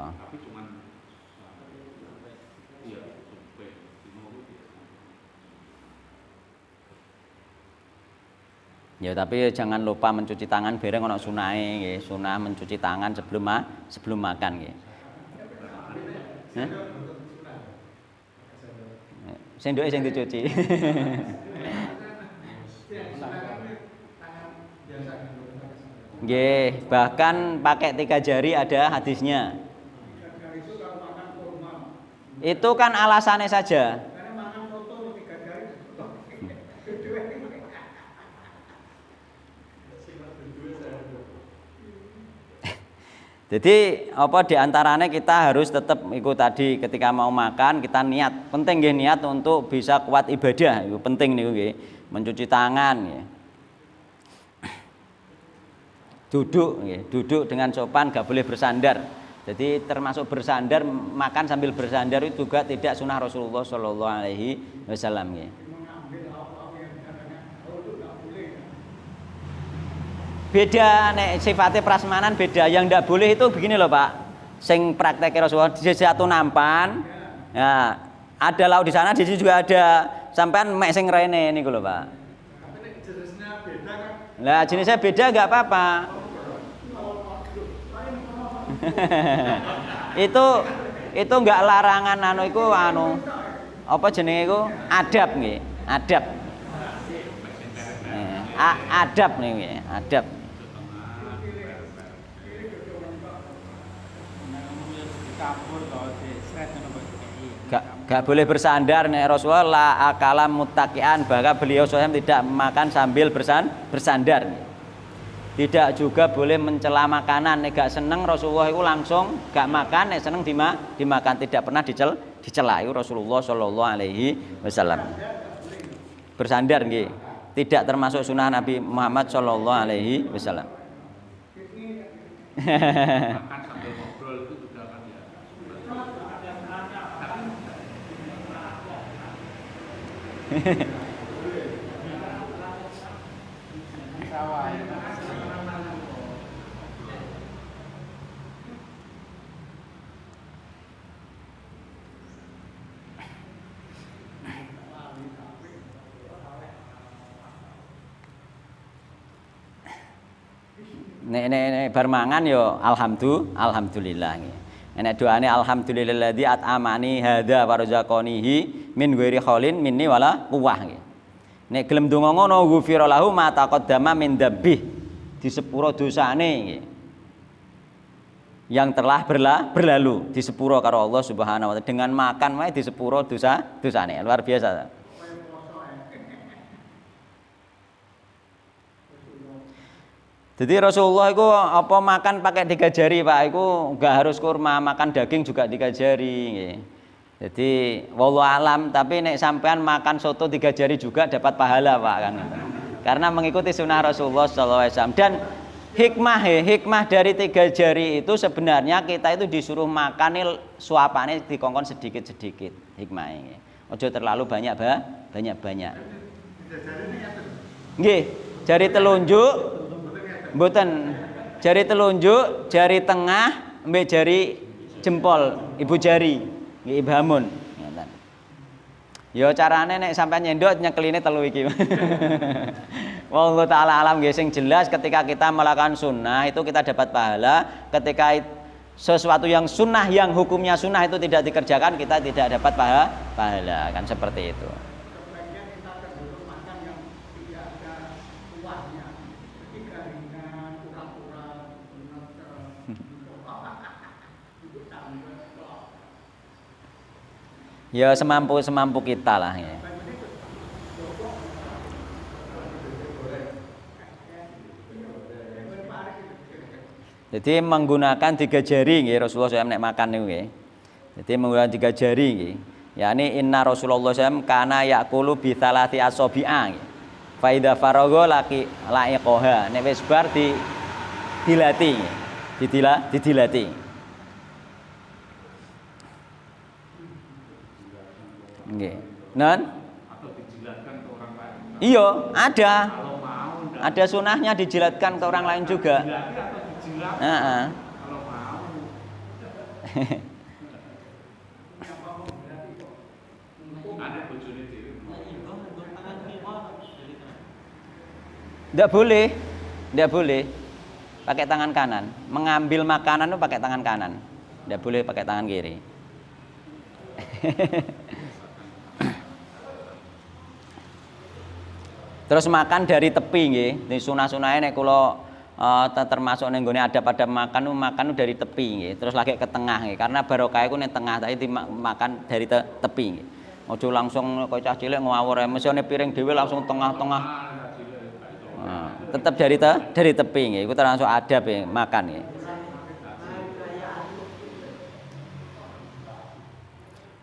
Ya tapi jangan lupa mencuci tangan bareng ana sunahe nggih. Sunah mencuci tangan sebelum makan nggih. Sendoke sing dicuci. Nggih, bahkan pakai 3 jari ada hadisnya. Itu kan alasannya saja. Jadi apa diantaranya kita harus tetap ikut tadi ketika mau makan kita niat, penting nggih niat untuk bisa kuat ibadah, itu penting niku nggih. Mencuci tangan nggih. Duduk dengan sopan, gak boleh bersandar. Jadi termasuk bersandar, makan sambil bersandar itu juga tidak sunnah Rasulullah Shallallahu Alaihi Wasallam nggih. Beda nek sifatnya prasmanan beda. Yang ndak boleh itu begini loh Pak. Sing praktek Rasulullah di satu nampan. Ya, ada lauk di sana, di sini juga ada. Sampean mek sing rene niku lho Pak. Tapi nek jenisnya beda kan? Lah jenisnya beda enggak apa-apa. itu enggak larangan iku apa jenenge iku adab nggih. Adab. Adab nih nggih, adab. Gak boleh bersandar nek Rasulullah la akala muttaqian, bahkan beliau SAW tidak makan sambil bersandar. Tidak juga boleh mencela makanan, nek gak seneng Rasulullah itu langsung gak makan, nek seneng dimakan, tidak pernah dicela itu Rasulullah Shallallahu Alaihi Wasallam. Bersandar nggih, tidak termasuk sunnah Nabi Muhammad Shallallahu Alaihi Wasallam. Makan sambil ngobrol itu juga kan ya. Nek bar mangan yo alhamdulillah nggih. Nek doane alhamdulillahilladzi at'amani hadza wa razaqanihi min ghairi khaulin minni wala quwwah nggih. Nek gelem donga ngono ghufira lahu ma taqaddama min dzambih, disepuro dosane nggih. Yang telah berlalu disepuro karo Allah Subhanahu wa taala. Dengan makan wae disepuro dosane. Luar biasa. Jadi Rasulullah itu apa makan pakai 3 jari Pak, itu enggak harus kurma, makan daging juga 3 jari nggih. Jadi wallahu alam, tapi nek sampean makan soto 3 jari juga dapat pahala Pak kan. Karena mengikuti sunnah Rasulullah SAW. Dan hikmah dari 3 jari itu sebenarnya kita itu disuruh makan suapane dikongkon sedikit-sedikit hikmahnya. Ojo terlalu banyak. Nggih, jari telunjuk mboten, jari telunjuk, jari tengah, mbek jari jempol, ibu jari, nggih ibhamun. Ngoten. Ya carane nek sampean nyendok nyekeline telu iki. Wallahu taala alam nggih, sing jelas ketika kita melakukan sunnah itu kita dapat pahala, ketika sesuatu yang sunnah yang hukumnya sunnah itu tidak dikerjakan kita tidak dapat pahala, kan seperti itu. Ya semampu kita lah ya. Jadi menggunakan 3 jari nggih Rasulullah SAW nek makan niku nggih. Jadi menggunakan 3 jari nggih. Yani inna Rasulullah SAW kana yaqulu bi thalati asabi'a nggih. Fa idza faragha laqiqaha. Nek wis bar dilati nggih. Didilati. Nggih. Non? Atau dijilatkan ke orang lain. Iya, ada. Kalau mau Ada sunahnya dijilatkan ke orang lain juga. dijilat atau dijilat. Heeh. Kalau mau. Ada bojone dhewe. Tidak boleh pakai tangan kanan. Mengambil makanan itu pakai tangan kanan. Tidak boleh pakai tangan kiri. Terus makan dari tepi nggih. Ini sunah-sunahe nek kula termasuk ning nggone adab-adab makan dari tepi nggih. Terus lagi ke tengah nggih. Karena barokah iku ning tengah tapi dimakan dari tepi nggih. Aja langsung kok cah cilik ngawur mesone piring dhewe langsung tengah-tengah. Tetap dari tepi nggih. Iku termasuk adab ya makan nggih.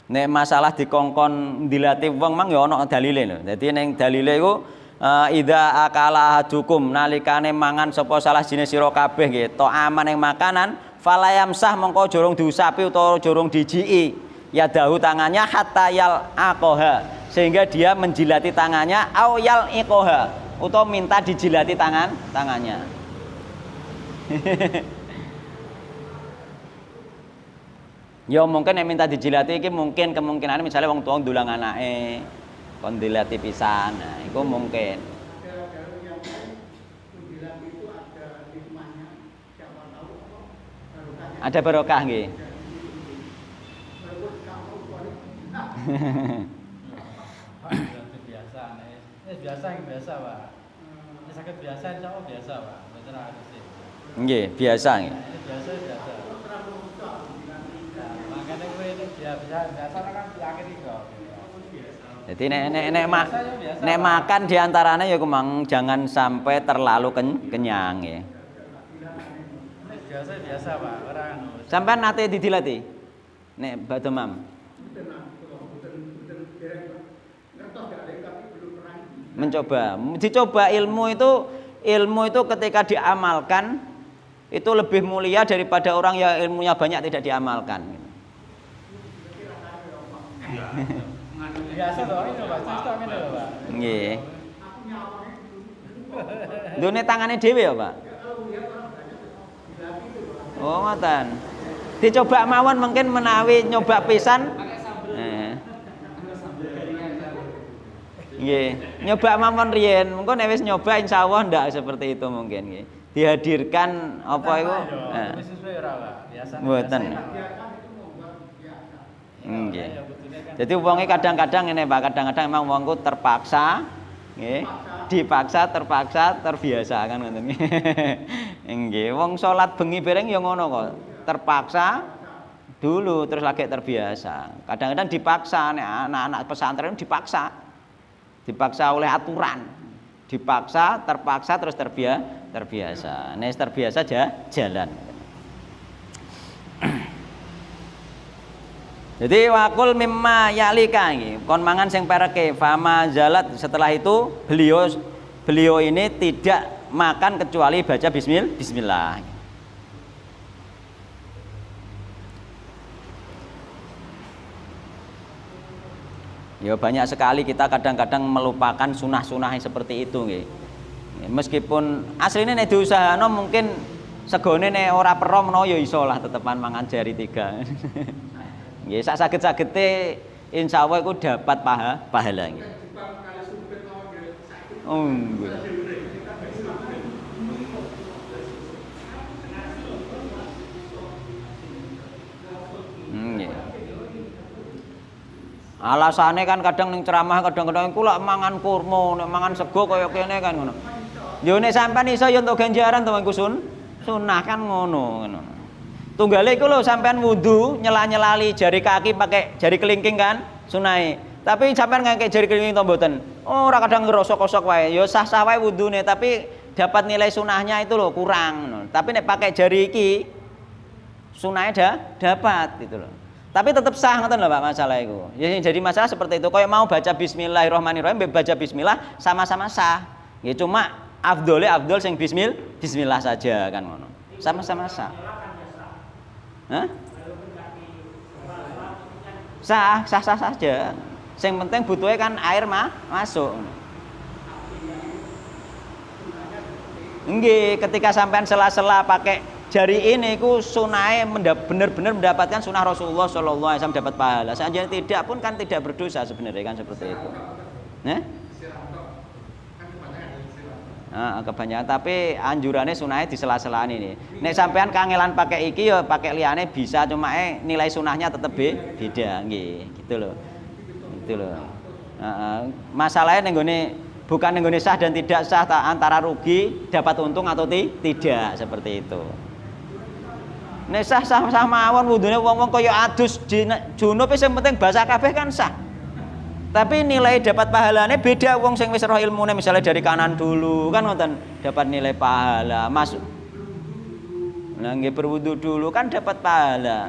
Nek masalah dikongkon dilatih wong mang ya ana dalile lho. Dadi ning dalile iku idza akala ahadukum nalikane mangan sapa salah jenis sira kabeh nggih ta'aman ing makanan falayamsah mongko jorong diusapi utawa jorong dijiki ya dahu tangannya hatta yal aqoha sehingga dia menjilati tangannya au yal iqoha utawa minta dijilati tangannya. Ya mungkin yang minta dijilati iki mungkin kemungkinan misalnya wong tua ndulang anake kon dilati pisan. Nah, itu mungkin. Ada barokah nggih. Biasa nih. Biasa, Pak. Ini sakit biasa insyaallah biasa, Pak. Mboten ada sih. Nggih, biasa nggih. Ini biasa. Makanya kowe ini biasa kan penyakit iki kok. Jadi nek makan diantaranya ya kumang jangan sampai terlalu kenyang ya. Biasa Pak, orang Sampai nate didilati. Nek badhe mam. Mencoba, dicoba ilmu itu ketika diamalkan itu lebih mulia daripada orang yang ilmunya banyak tidak diamalkan. biasa toh ini Pak, sistem ini lho Pak. Nggih. Dene tangane dhewe ya, Pak. Oh, ngoten. Dicoba mawon mungkin menawi nyoba pisan. Nggih, nyoba mawon riyen. Mengko nek wis nyoba insyaallah ndak seperti itu mungkin nggih. Dihadirkan apa iku? Mboten. Nggih. Jadi wonge kadang-kadang ngene Pak, kadang-kadang memang wongku terpaksa nggih, dipaksa, terpaksa, terbiasa kan ngoten nggih. Nggih, wong salat bengi bareng ya ngono kok. Terpaksa dulu terus lagi terbiasa. Kadang-kadang dipaksa nek anak-anak pesantren dipaksa. Dipaksa oleh aturan. Dipaksa, terpaksa terus terbiasa. Nek terbiasa jalan. Jadi wakul mimma yalika iki kon mangan sing pereke fama zalat setelah itu beliau ini tidak makan kecuali baca bismillah. Ya banyak sekali kita kadang-kadang melupakan sunah-sunah yang seperti itu nggih. Meskipun aslinya nek diusahano mungkin segone nek ora pero menawa ya iso lah tetepan mangan jari 3. Nggih, sak saged-sagede insyaallah iku dapat pahala nggih. Oh nggih. Nggih. Alasane kan kadang ning ceramah kadang-kadang iku lak mangan kurma, nek mangan sego kaya kene kan ngono. Yo nek sampean iso yo entuk ganjaran to iku sunah kan ngono. Tunggale iku lho sampean wudu nyela-nyelali jari kaki pakai jari kelingking kan sunai. Tapi sampean ngangge jari kelingking to mboten. Ora kadang ngerosok-kosok wae. Ya sah-sah wae wudune tapi dapat nilai sunahnya itu lho kurang. Tapi nek pakai jari iki sunahnya dapat gitu loh. Tapi tetap sah ngoten lho Pak masalah itu. Ya jadi masalah seperti itu. Kayak mau baca bismillahirrahmanirrahim baca bismillah sama-sama sah. Ya cuma afdol sing bismillah saja kan ngono. Sama-sama sah. Hah? Sah saja. Yang penting butuhnya kan air masuk. Nggih, ketika sampean sela-sela pakai jari ini ku sunai benar-benar mendapatkan sunah Rasulullah sallallahu alaihi wasallam dapat pahala. Seandainya tidak pun kan tidak berdosa sebenarnya kan seperti itu. Nah? Kebanyakan tapi anjurannya sunahnya di sela-selaan ini. Nek sampean kangelan pakai iki ya pakai liyane bisa cuma nilai sunahnya tetap beda nggih, gitu loh. Gitu loh. Masalahnya ning gone bukan nenggone sah dan tidak sah, antara rugi dapat untung atau tidak, seperti itu. Nek sah mawon wudune wong-wong kaya adus junub sing penting basah kabeh kan sah. Tapi nilai dapat pahalanya beda wong sing wis roh ilmune, misalnya dari kanan dulu kan ngoten dapat nilai pahala. Masuk nah nggih berwudu dulu kan dapat pahala.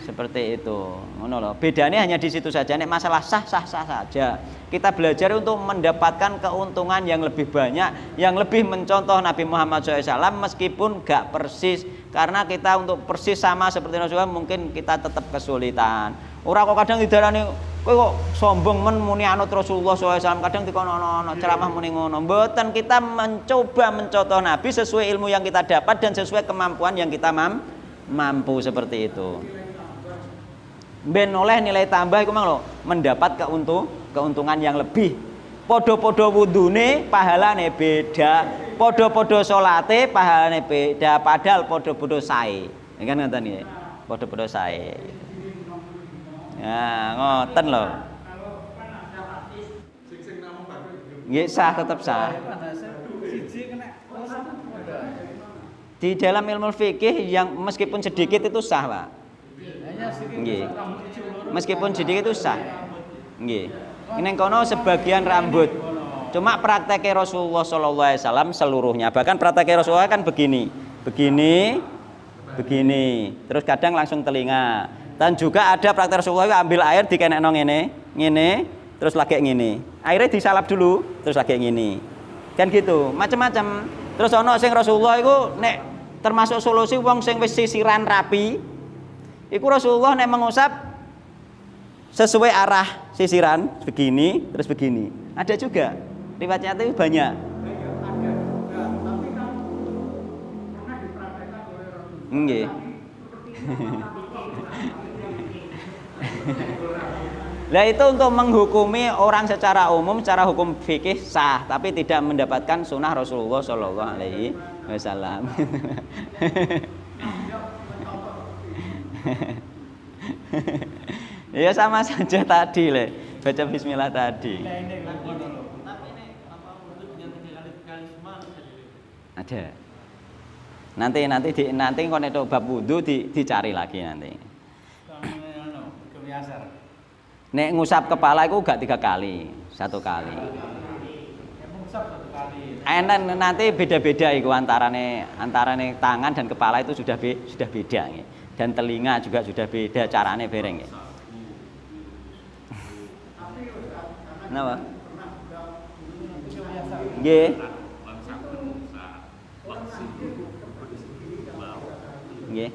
Seperti itu. Ngono lho. Bedanya hanya di situ saja. Nek masalah sah saja. Kita belajar untuk mendapatkan keuntungan yang lebih banyak, yang lebih mencontoh Nabi Muhammad SAW meskipun gak persis. Karena kita untuk persis sama seperti Rasulullah mungkin kita tetap kesulitan. Ora kok kadang didarani kowe kok sombong men muni anut Rasulullah SAW, kadang dikono-ono ceramah muni ngono. Mboten, kita mencoba mencontoh Nabi sesuai ilmu yang kita dapat dan sesuai kemampuan yang kita mampu seperti itu. Ben oleh nilai tambah iku mang lho, mendapat keuntungan yang lebih. Podo-podo wudune pahalane beda, podo-podo salate pahalane beda, padahal podo-podo sae. Ya kan ngoten iki. Podo-podo sae. Ya, ngoten lho. Nggih sah, tetap sah. Di dalam ilmu fikih yang meskipun sedikit itu sah, Pak. Nggih. Meskipun sedikit itu sah. Nggih. Ning kono sebagian rambut. Cuma prakteknya Rasulullah SAW seluruhnya. Bahkan prakteknya Rasulullah kan begini. Terus kadang langsung telinga. Dan juga ada praktek Rasulullah ambil air dikenekno ngene, terus lagi ngene. Airnya disalap dulu, terus lagi ngene. Kan gitu, macam-macam. Terus ono sing Rasulullah iku nek termasuk solusi wong sing wis sisiran rapi, iku Rasulullah nek mengusap sesuai arah sisiran begini, terus begini. Ada juga. Riwayatnya itu banyak. Nggih. Nah itu untuk menghukumi orang secara umum, secara hukum fikih sah, tapi tidak mendapatkan sunnah Rasulullah Shallallahu Alaihi Wasallam. Ya sama saja tadi le, baca Bismillah tadi. Ada. Nanti kalau itu bab wudhu dicari lagi nanti. Nek ngusap kepala itu gak 3 kali, 1 kali. Nanti beda-beda itu antarane tangan dan kepala itu sudah beda ya. Dan telinga juga sudah beda carane bereng ya. Kenapa? Nggih. Nggih.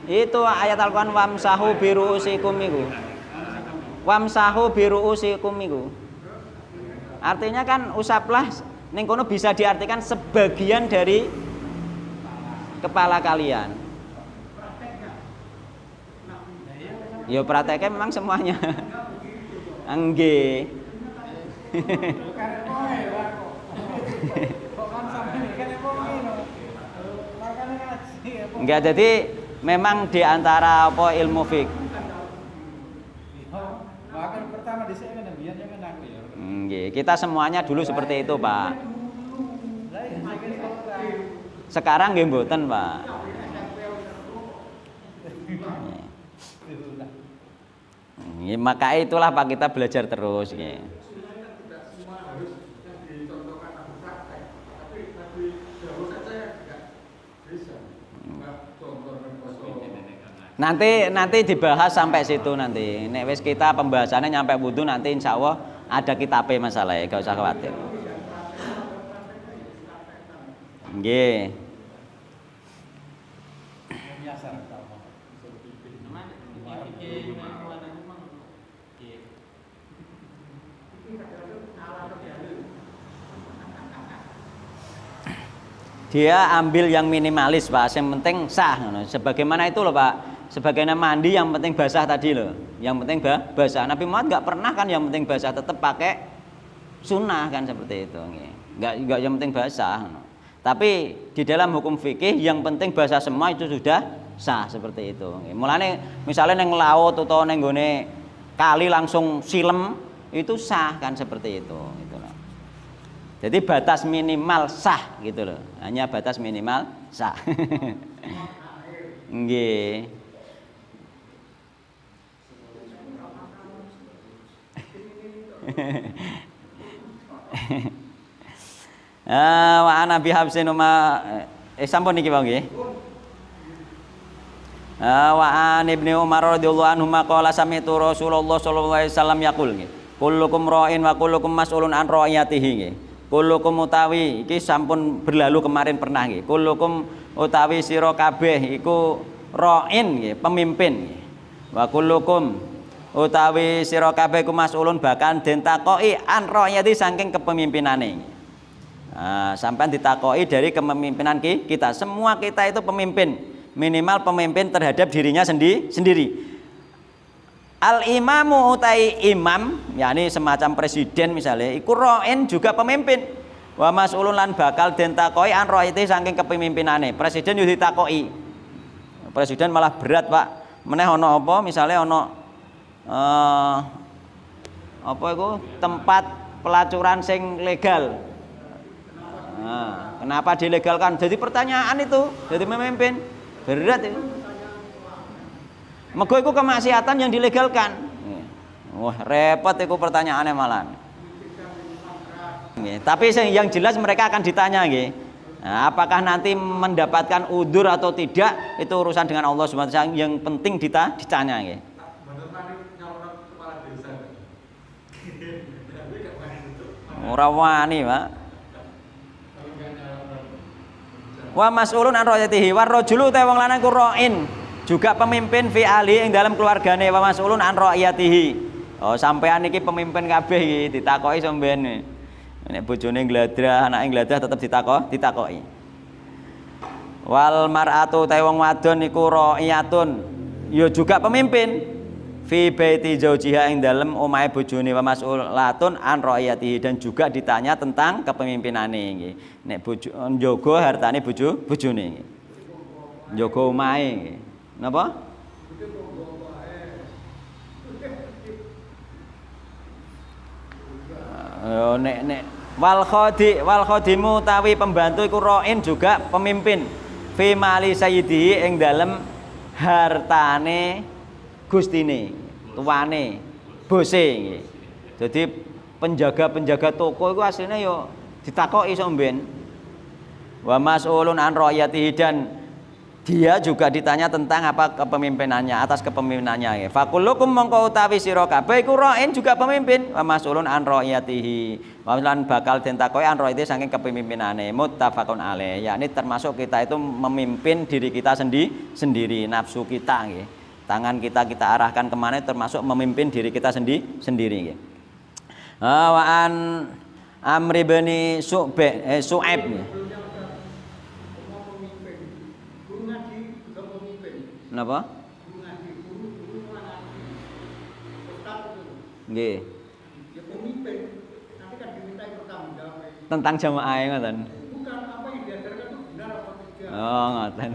Itu ayat Al-Qur'an wamsahu biruusikum iku. Wamsahu biruusikum iku. Artinya kan usaplah ning kono bisa diartikan sebagian dari kepala kalian. Ya prakteknya memang semuanya. Nggih. Enggak, jadi memang di antara apa ilmu fik. Nggih, kita semuanya dulu seperti itu, Pak. Sekarang nggih mboten, Pak. Nggih, maka itulah Pak kita belajar terus nggih. Nanti dibahas sampai situ nanti. Nek wis kita pembahasannya nyampe wudhu nanti insya Allah ada kitabnya masalahnya, gak usah khawatir. Nggih. Dia ambil yang minimalis, Pak. Yang penting sah. Sebagaimana itu loh, Pak. Sebagaimana mandi yang penting basah tadi loh. Yang penting basah. Nabi Muhammad nggak pernah kan yang penting basah, tetap pakai sunnah kan seperti itu. Nggak yang penting basah. Tapi di dalam hukum fikih yang penting basah semua itu sudah sah seperti itu. Mulane misalnya neng laut atau neng gone kali langsung silem itu sah kan seperti itu gitu loh. Jadi batas minimal sah gitu loh. Hanya batas minimal sah. Nggih. Wa ana bi habsin sampun niki Pak nggih. Wa an Ibnu Umar radhiyallahu anhu qala sami'tu Rasulullah sallallahu alaihi wasallam yaqul nggih. Kullukum ra'in wa kullukum mas'ulun an ra'iyatihi nggih. Kullukum utawi iki sampun berlalu kemarin pernah nggih. Kullukum utawi sira kabeh iku ra'in nggih, pemimpin nggih. Wa kullukum utawi sira kabeh ku mas'ulun bakal den takoki an ra'iyati saking kepemimpinane. Nah, sampai ditakoki dari kepemimpinan kita. Semua kita itu pemimpin, minimal pemimpin terhadap dirinya sendiri. Al imamu utai imam, yakni semacam presiden misalnya, iku ra'in juga pemimpin. Wa mas'ulun lan bakal den takoki an ra'iyati saking kepemimpinane. Presiden yo ditakoki. Presiden malah berat, Pak. Meneh ana apa? Misalnya ana apa itu tempat pelacuran sing legal. Nah, kenapa dilegalkan? Jadi pertanyaan itu, jadi memimpin berat itu. Mergo iku kemaksiatan yang dilegalkan. Wah, repot itu pertanyaannya malah. Tapi yang jelas mereka akan ditanya nggih. Nah, apakah nanti mendapatkan udzur atau tidak itu urusan dengan Allah Subhanahu wa taala, yang penting ditanya nggih. Ora wani, Pak. Wa mas'ulun an ra'yatihi war rajulu ta wong lanang ku ra'in, juga pemimpin fi ali ing dalam keluargane. Wa mas'ulun an ra'yatihi. Oh, sampean iki pemimpin kabeh iki ditakoki sampean. Nek bojone ngladrah, anake ngladrah tetep ditakoki. Wal mar'atu ta wong wadon iku ra'iyatun, ya juga pemimpin fi baiti zaujiha ing dalem omahe bojone. Wa mas'ulatun an ra'iyatihi, dan juga ditanya tentang kepemimpinane nggih. Nek bojo njaga hartane bojone nggih. Njaga omahe nggih. Napa? Nek wal khadimu tawi pembantu iku ra'in juga pemimpin fi mali sayyidihi ing dalem hartane gustine, tuane, bose nggih. Jadi penjaga toko itu aslinya yo ditakoki sampean. Wa mas'ulun an ra'yatihi, dan dia juga ditanya tentang apa kepemimpinannya, atas kepemimpinannya. Fa kullukum mongko utawi sira kabeh iku ra'in juga pemimpin. Wa mas'ulun an ra'yatihi, lan bakal den takoki an ra'yatihi saking kepemimpinane. Muttafaqun alaih, yakni termasuk kita itu memimpin diri kita sendiri, nafsu kita nggih. Tangan kita arahkan kemana, termasuk memimpin diri kita sendiri. Wa an Amr bin Su'aib. Kenapa? Nggih. Tentang jamaah ngoten. Bukan apa yang diajarkan itu benar apa tidak. Oh, ngoten.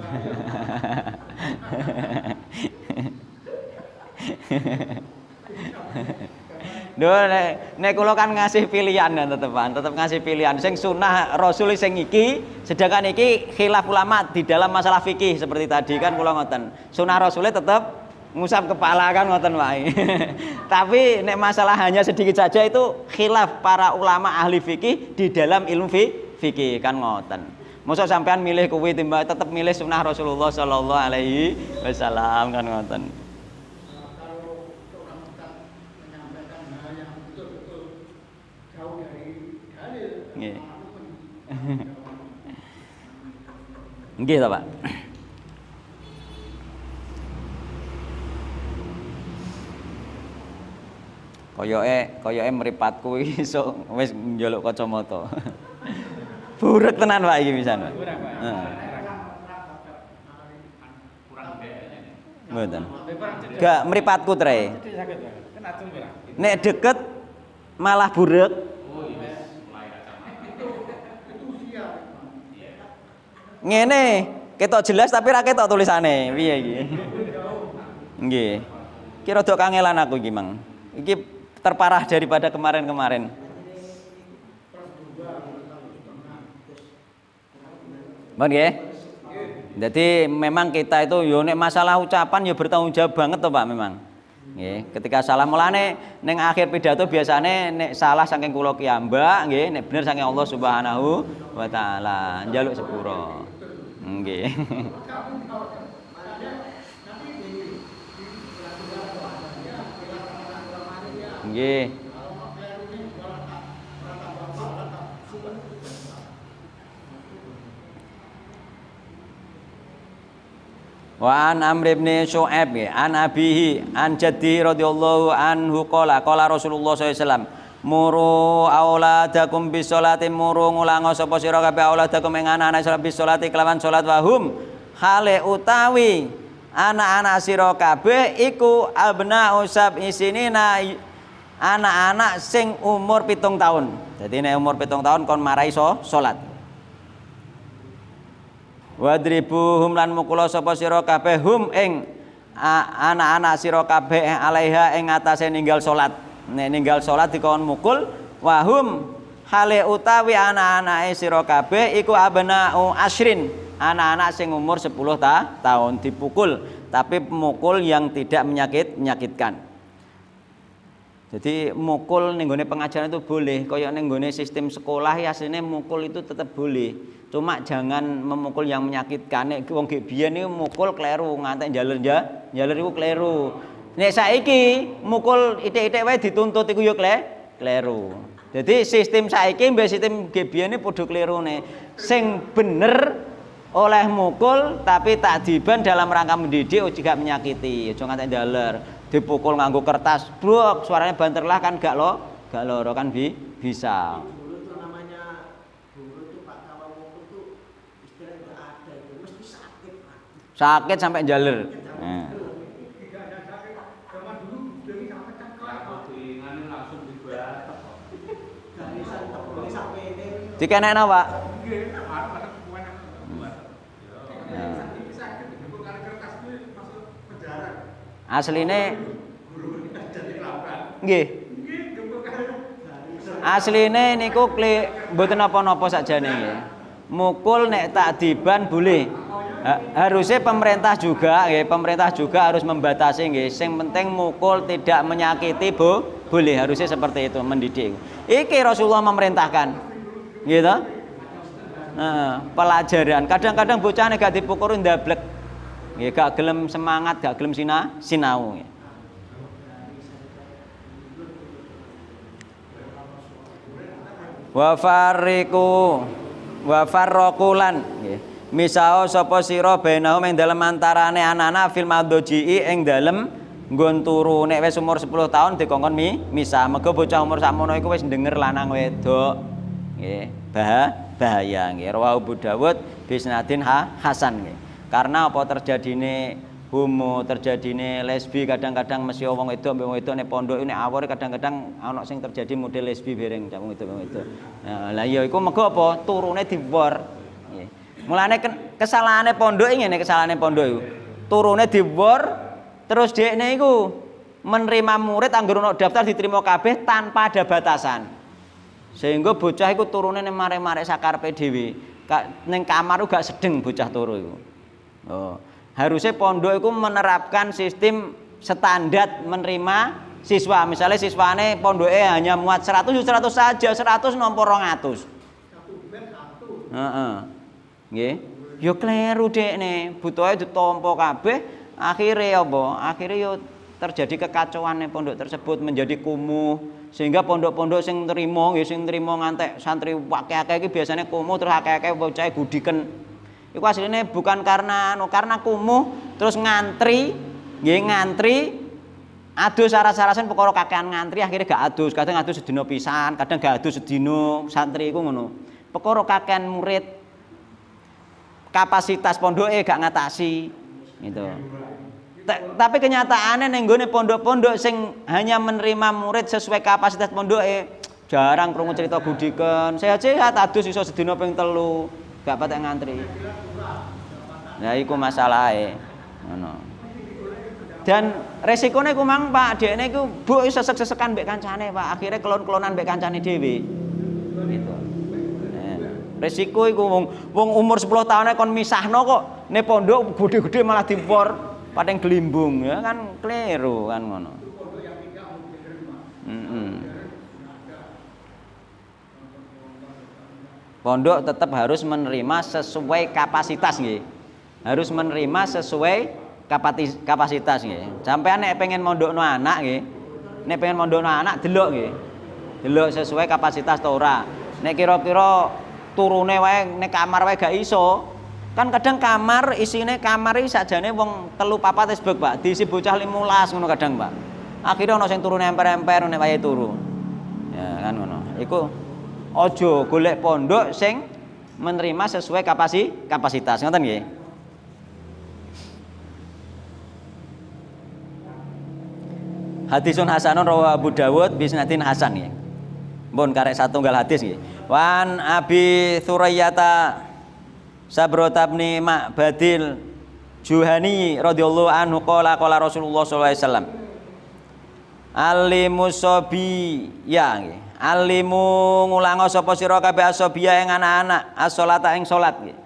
Nek kula kan ngasih pilihan kan tetep ngasih pilihan. Sing sunah Rasul sing iki, sedangkan iki khilaf ulama di dalam masalah fikih seperti tadi kan kula ngoten. Sunah Rasulnya tetep ngusap kepala kan ngoten wae. Tapi nek masalah hanya sedikit saja itu khilaf para ulama ahli fikih di dalam ilmu fikih kan ngoten. Mosok sampean milih kuwi timbang tetep milih sunah Rasulullah sallallahu alaihi wasallam kan ngoten. Nggih ta, Pak. Koyoke mripatku iki iso wis njaluk kacamata. Burek tenan Pak iki pisan, Pak. Heeh. Mboten. Gak mripatku tre. Nek deket malah burek. Ngene, ketok jelas tapi ra ketok tulisane. Piye iki? Nggih. Ki rada kangelan aku iki, Mang. Iki terparah daripada kemarin-kemarin. Bon nggih. Jadi memang kita itu yo nek masalah ucapan ya bertanggung jawab banget toh Pak memang. Nggih, ketika salah mulane ning akhir pidato biasane nek salah saking kula kiyambak nggih, nek bener saking Allah Subhanahu wa taala. Njaluk sepuro. Nggih. Nggih. Wa an Amr bin Syu'aib an abihi an jaddi radhiyallahu anhu qala Rasulullah sallallahu alaihi wasallam muru auladakum bis sholati muru ngulango sapa sira kabeh auladakum ing anak-anak salat bis sholati kelawan salat wahum hale utawi anak-anak sira kabeh iku abna usab isinina anak-anak sing umur 7 tahun. Jadi nek umur 7 tahun kon marai salat. Wadribuhum lan mukula sapa sira kabeh hum ing anak-anak sira kabeh alaiha ing atase ninggal salat. Nek ninggal salat dikon mukul wahum hale utawi anak-anake sira kabeh iku abna'u asyrin, anak-anak sing umur 10 tahun dipukul, tapi mukul yang tidak menyakitkan. Jadi mukul ning gone pengajaran itu boleh, kaya ning gone sistem sekolah ya asline mukul itu tetap boleh. Cuma jangan memukul yang menyakitkan. Nek wong ge biyen niku mukul kleru ngantek njaler iku kleru. Nek saiki mukul ithik-ithik wae dituntut iku ya kleru. Jadi sistem saiki mbek sistem ge biyen iki padha klerune. Sing bener oleh mukul tapi takdiban dalam rangka mendidik juga menyakiti. Aja ngantek njaler. Dipukul nganggo kertas, brok suaranya banter lah kan gak loro kan bisa. Sakit sampai jaler. Dikenekno, Pak. Asline nggih. Asline niku mboten napa-napa sakjane nggih. Mukul nek takdiban boleh. Harusnya pemerintah juga harus membatasi nggih. Sing penting mukul tidak menyakiti boleh, harusnya seperti itu mendidik. Iki Rasulullah memerintahkan. Gitu. Nah, pelajaran. Kadang-kadang bocahne gak dipukul ndablek. Nggih gak gelem semangat, gak gelem sinau. Wa farraqulan nggih. Misao sapa sira benahum ing dalem antarane anak-anak fil madji'i ing dalem nggon turu. Nek wis umur 10 tahun dikongkon misah. Mergo bocah umur sakmono iku wis denger lanang wedok. Nggih, bahaya nggih. Rawahu Abu Dawud bisnadin hasan nggih. Karena apa terjadine homo, terjadine lesbi, kadang-kadang mesti wong wedok mbek wong wedok nek pondok nek awor kadang-kadang ana sing terjadi model lesbi bareng wong wedok. Nah, lah ya iku mergo apa? Turune diwor. Mulane kesalahane pondok ngene, kesalahane pondok iku. Turune diwor terus dekne iku menerima murid anggere ono daftar diterima kabeh tanpa ada batasan. Sehingga bocah iku turune ning mare-mare sakarepe dhewe. Ning kamar gak sedeng bocah turu iku. Oh, harusnya pondok itu menerapkan sistem standar menerima siswa. Misalnya siswane pondoknya hanya muat 100 saja, 100 nomor 200. Heeh. Nggih. Ya kleru dekne, butuhe ditampa kabeh, akhire apa? Akhire yo terjadi kekacauan ning pondok tersebut menjadi kumuh. Sehingga pondok-pondok sing nrimo nggih sing nrimo ngantek santri akeh-akeh iki biasanya kumuh terus akeh-akeh bocahe gudiken. Iku asline bukan karena kumuh terus ngantri, nggih ngantri adus saras-sarasen perkara kakean ngantri akhirnya gak adus, kadang adus sedina pisan, kadang gak adus sedina, santri iku ngono. Perkara kakean murid kapasitas pondoke gak ngatasi gitu. Tapi kenyataannya ning nggone pondok-pondok sing hanya menerima murid sesuai kapasitas pondoke jarang krungu cerita gudiken. Sehat-sehat adus iso sedina ping 3. Gak patek ngantri. Nah iku masalahe. Ngono. Dan resikonya ku mang Pak, dekne iku mbok sesek-sesekan mbek kancane Pak, akhirnya kelon-kelonan mbek kancane dhewe. Gitu. Resiko iku wong umur 10 tahun kon misahno kok ne pondok gede-gede malah dimpor pating gelimbung ya kan keliru kan ngono. Pondok tetap harus menerima sesuai kapasitas nggih. Harus menerima sesuai kapasitas nggih. Sampeyan nek pengen mondokno anak nggih, nek pengen mondokno anak delok nggih. Delok sesuai kapasitas ta ora. Nek kira-kira turune wae nek kamar wae gak iso. Kan kadang kamar isine kamar iki sakjane wong 3-4 wis bek, Pak. Diisi bocah 15 ngono kadang, Pak. Akhire ana sing turune emper-emper nek wae turu. Ya kan ngono. Iku aja golek pondok sing menerima sesuai kapasitas. Ngoten nggih. Hadisun hasanun rawahu Abu Dawud bisnadin hasan nggih. Mun karek satunggal hadis nggih. Wan Abi Thurayyata Sabrata bin Ma'badil Juhani radhiyallahu anhu qala Rasulullah sallallahu alaihi wasallam Alimu sobi ya nggih. Alimu ngulango sapa sira kabeh asobiya ing anak-anak as-sholata ing salat nggih.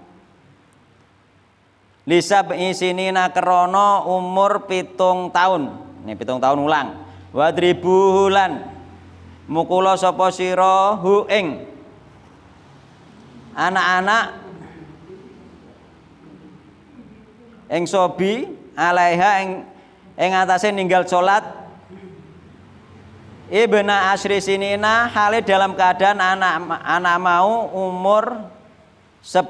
Lisab isinina krana umur 7 tahun. Nek 7 tahun ulang. Wadribulan mukula sapa sira hu ing anak-anak ing sobi alaiha ing atase ninggal salat ibna asri sinina hale dalam keadaan anak mau umur 10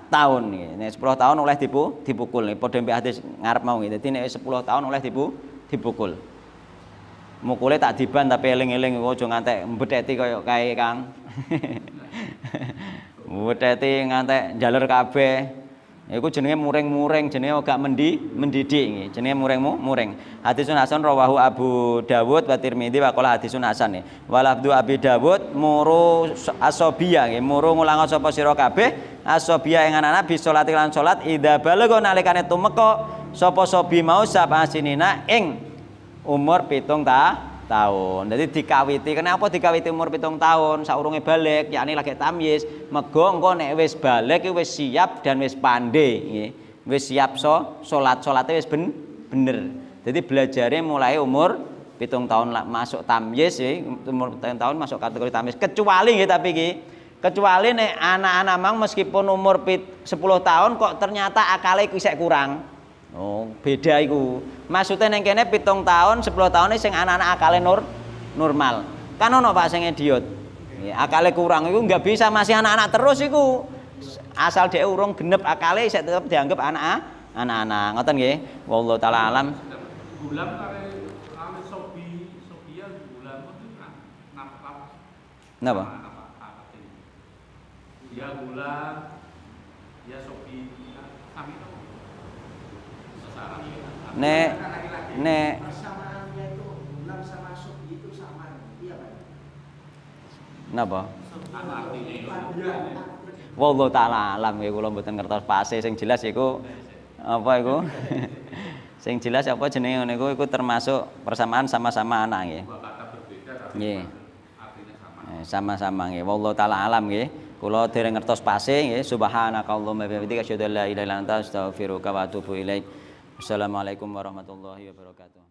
tahun nggih. Nek 10 tahun oleh dipukul nggih. Padha mbek hadis ngarep mau nggih. Dadi nek 10 tahun oleh dipukul. Mukule tak diban tapi eling-eling aja ngantek mbetheti kaya kae Kang. Mbetheti ngantek njalur kabeh. Iku jenenge muring-muring, jenenge gak mendidik nggih. Jenenge muring. Hadisun hasan rawahu Abu Dawud wa Tirmidzi wa qala hadisun hasan. Wa lafdzu Abi Dawud muru asobiyah nggih, muru ngulang sapa sira kabeh asobiyah ing anak-anak bis salati lan salat idza balagha nalikane tumeka sapa sobi mau sabasinina ing umur 7 tahun. Jadi dikawiti. Kenapa dikawiti umur 7 tahun? Saurunge balik, yakni lagi tamyiz. Mergo engko nek wis balik wis siap dan wis pandai nggih. Wis siap salat-salate wis bener. Jadi belajarnya mulai umur 7 tahun masuk tamyiz nggih, umur 7 tahun masuk kategori tamyiz. Kecuali nggih tapi nggih, kecuali nek anak-anak mang meskipun umur 10 tahun kok ternyata akale isih kurang. Oh, beda iku. Maksudnya neng kene 7 tahun, 10 tahun sing anak-anak akale normal. Kan ono Pak sing idiot. Akale kurang iku nggak bisa masih anak-anak terus iku. Asal dhek urung genep akale isih tetep dianggap anak-anak. Ngoten nggih. Wallahu taala alam. Gulam kare Sophia gulam itu Napa? Ya gulam, ya Sophia kami itu. Nek persamaannya itu gulam sama sobi itu sama, iya Pak? napa? Wallahu taala alam nggih kula mboten ngertos pase sing jelas iku apa iku? Sing jelas apa jenenge niku iku termasuk persamaan sama-sama anak nggih. Nggih. Sama-sama nggih. Wallahu taala alam nggih. Kula dereng ngertos pase nggih. Subhanakallahumma wa bihamdika asyhadu an la ilaha illa anta astaghfiruka wa atubu ilaik. Assalamualaikum warahmatullahi wabarakatuh.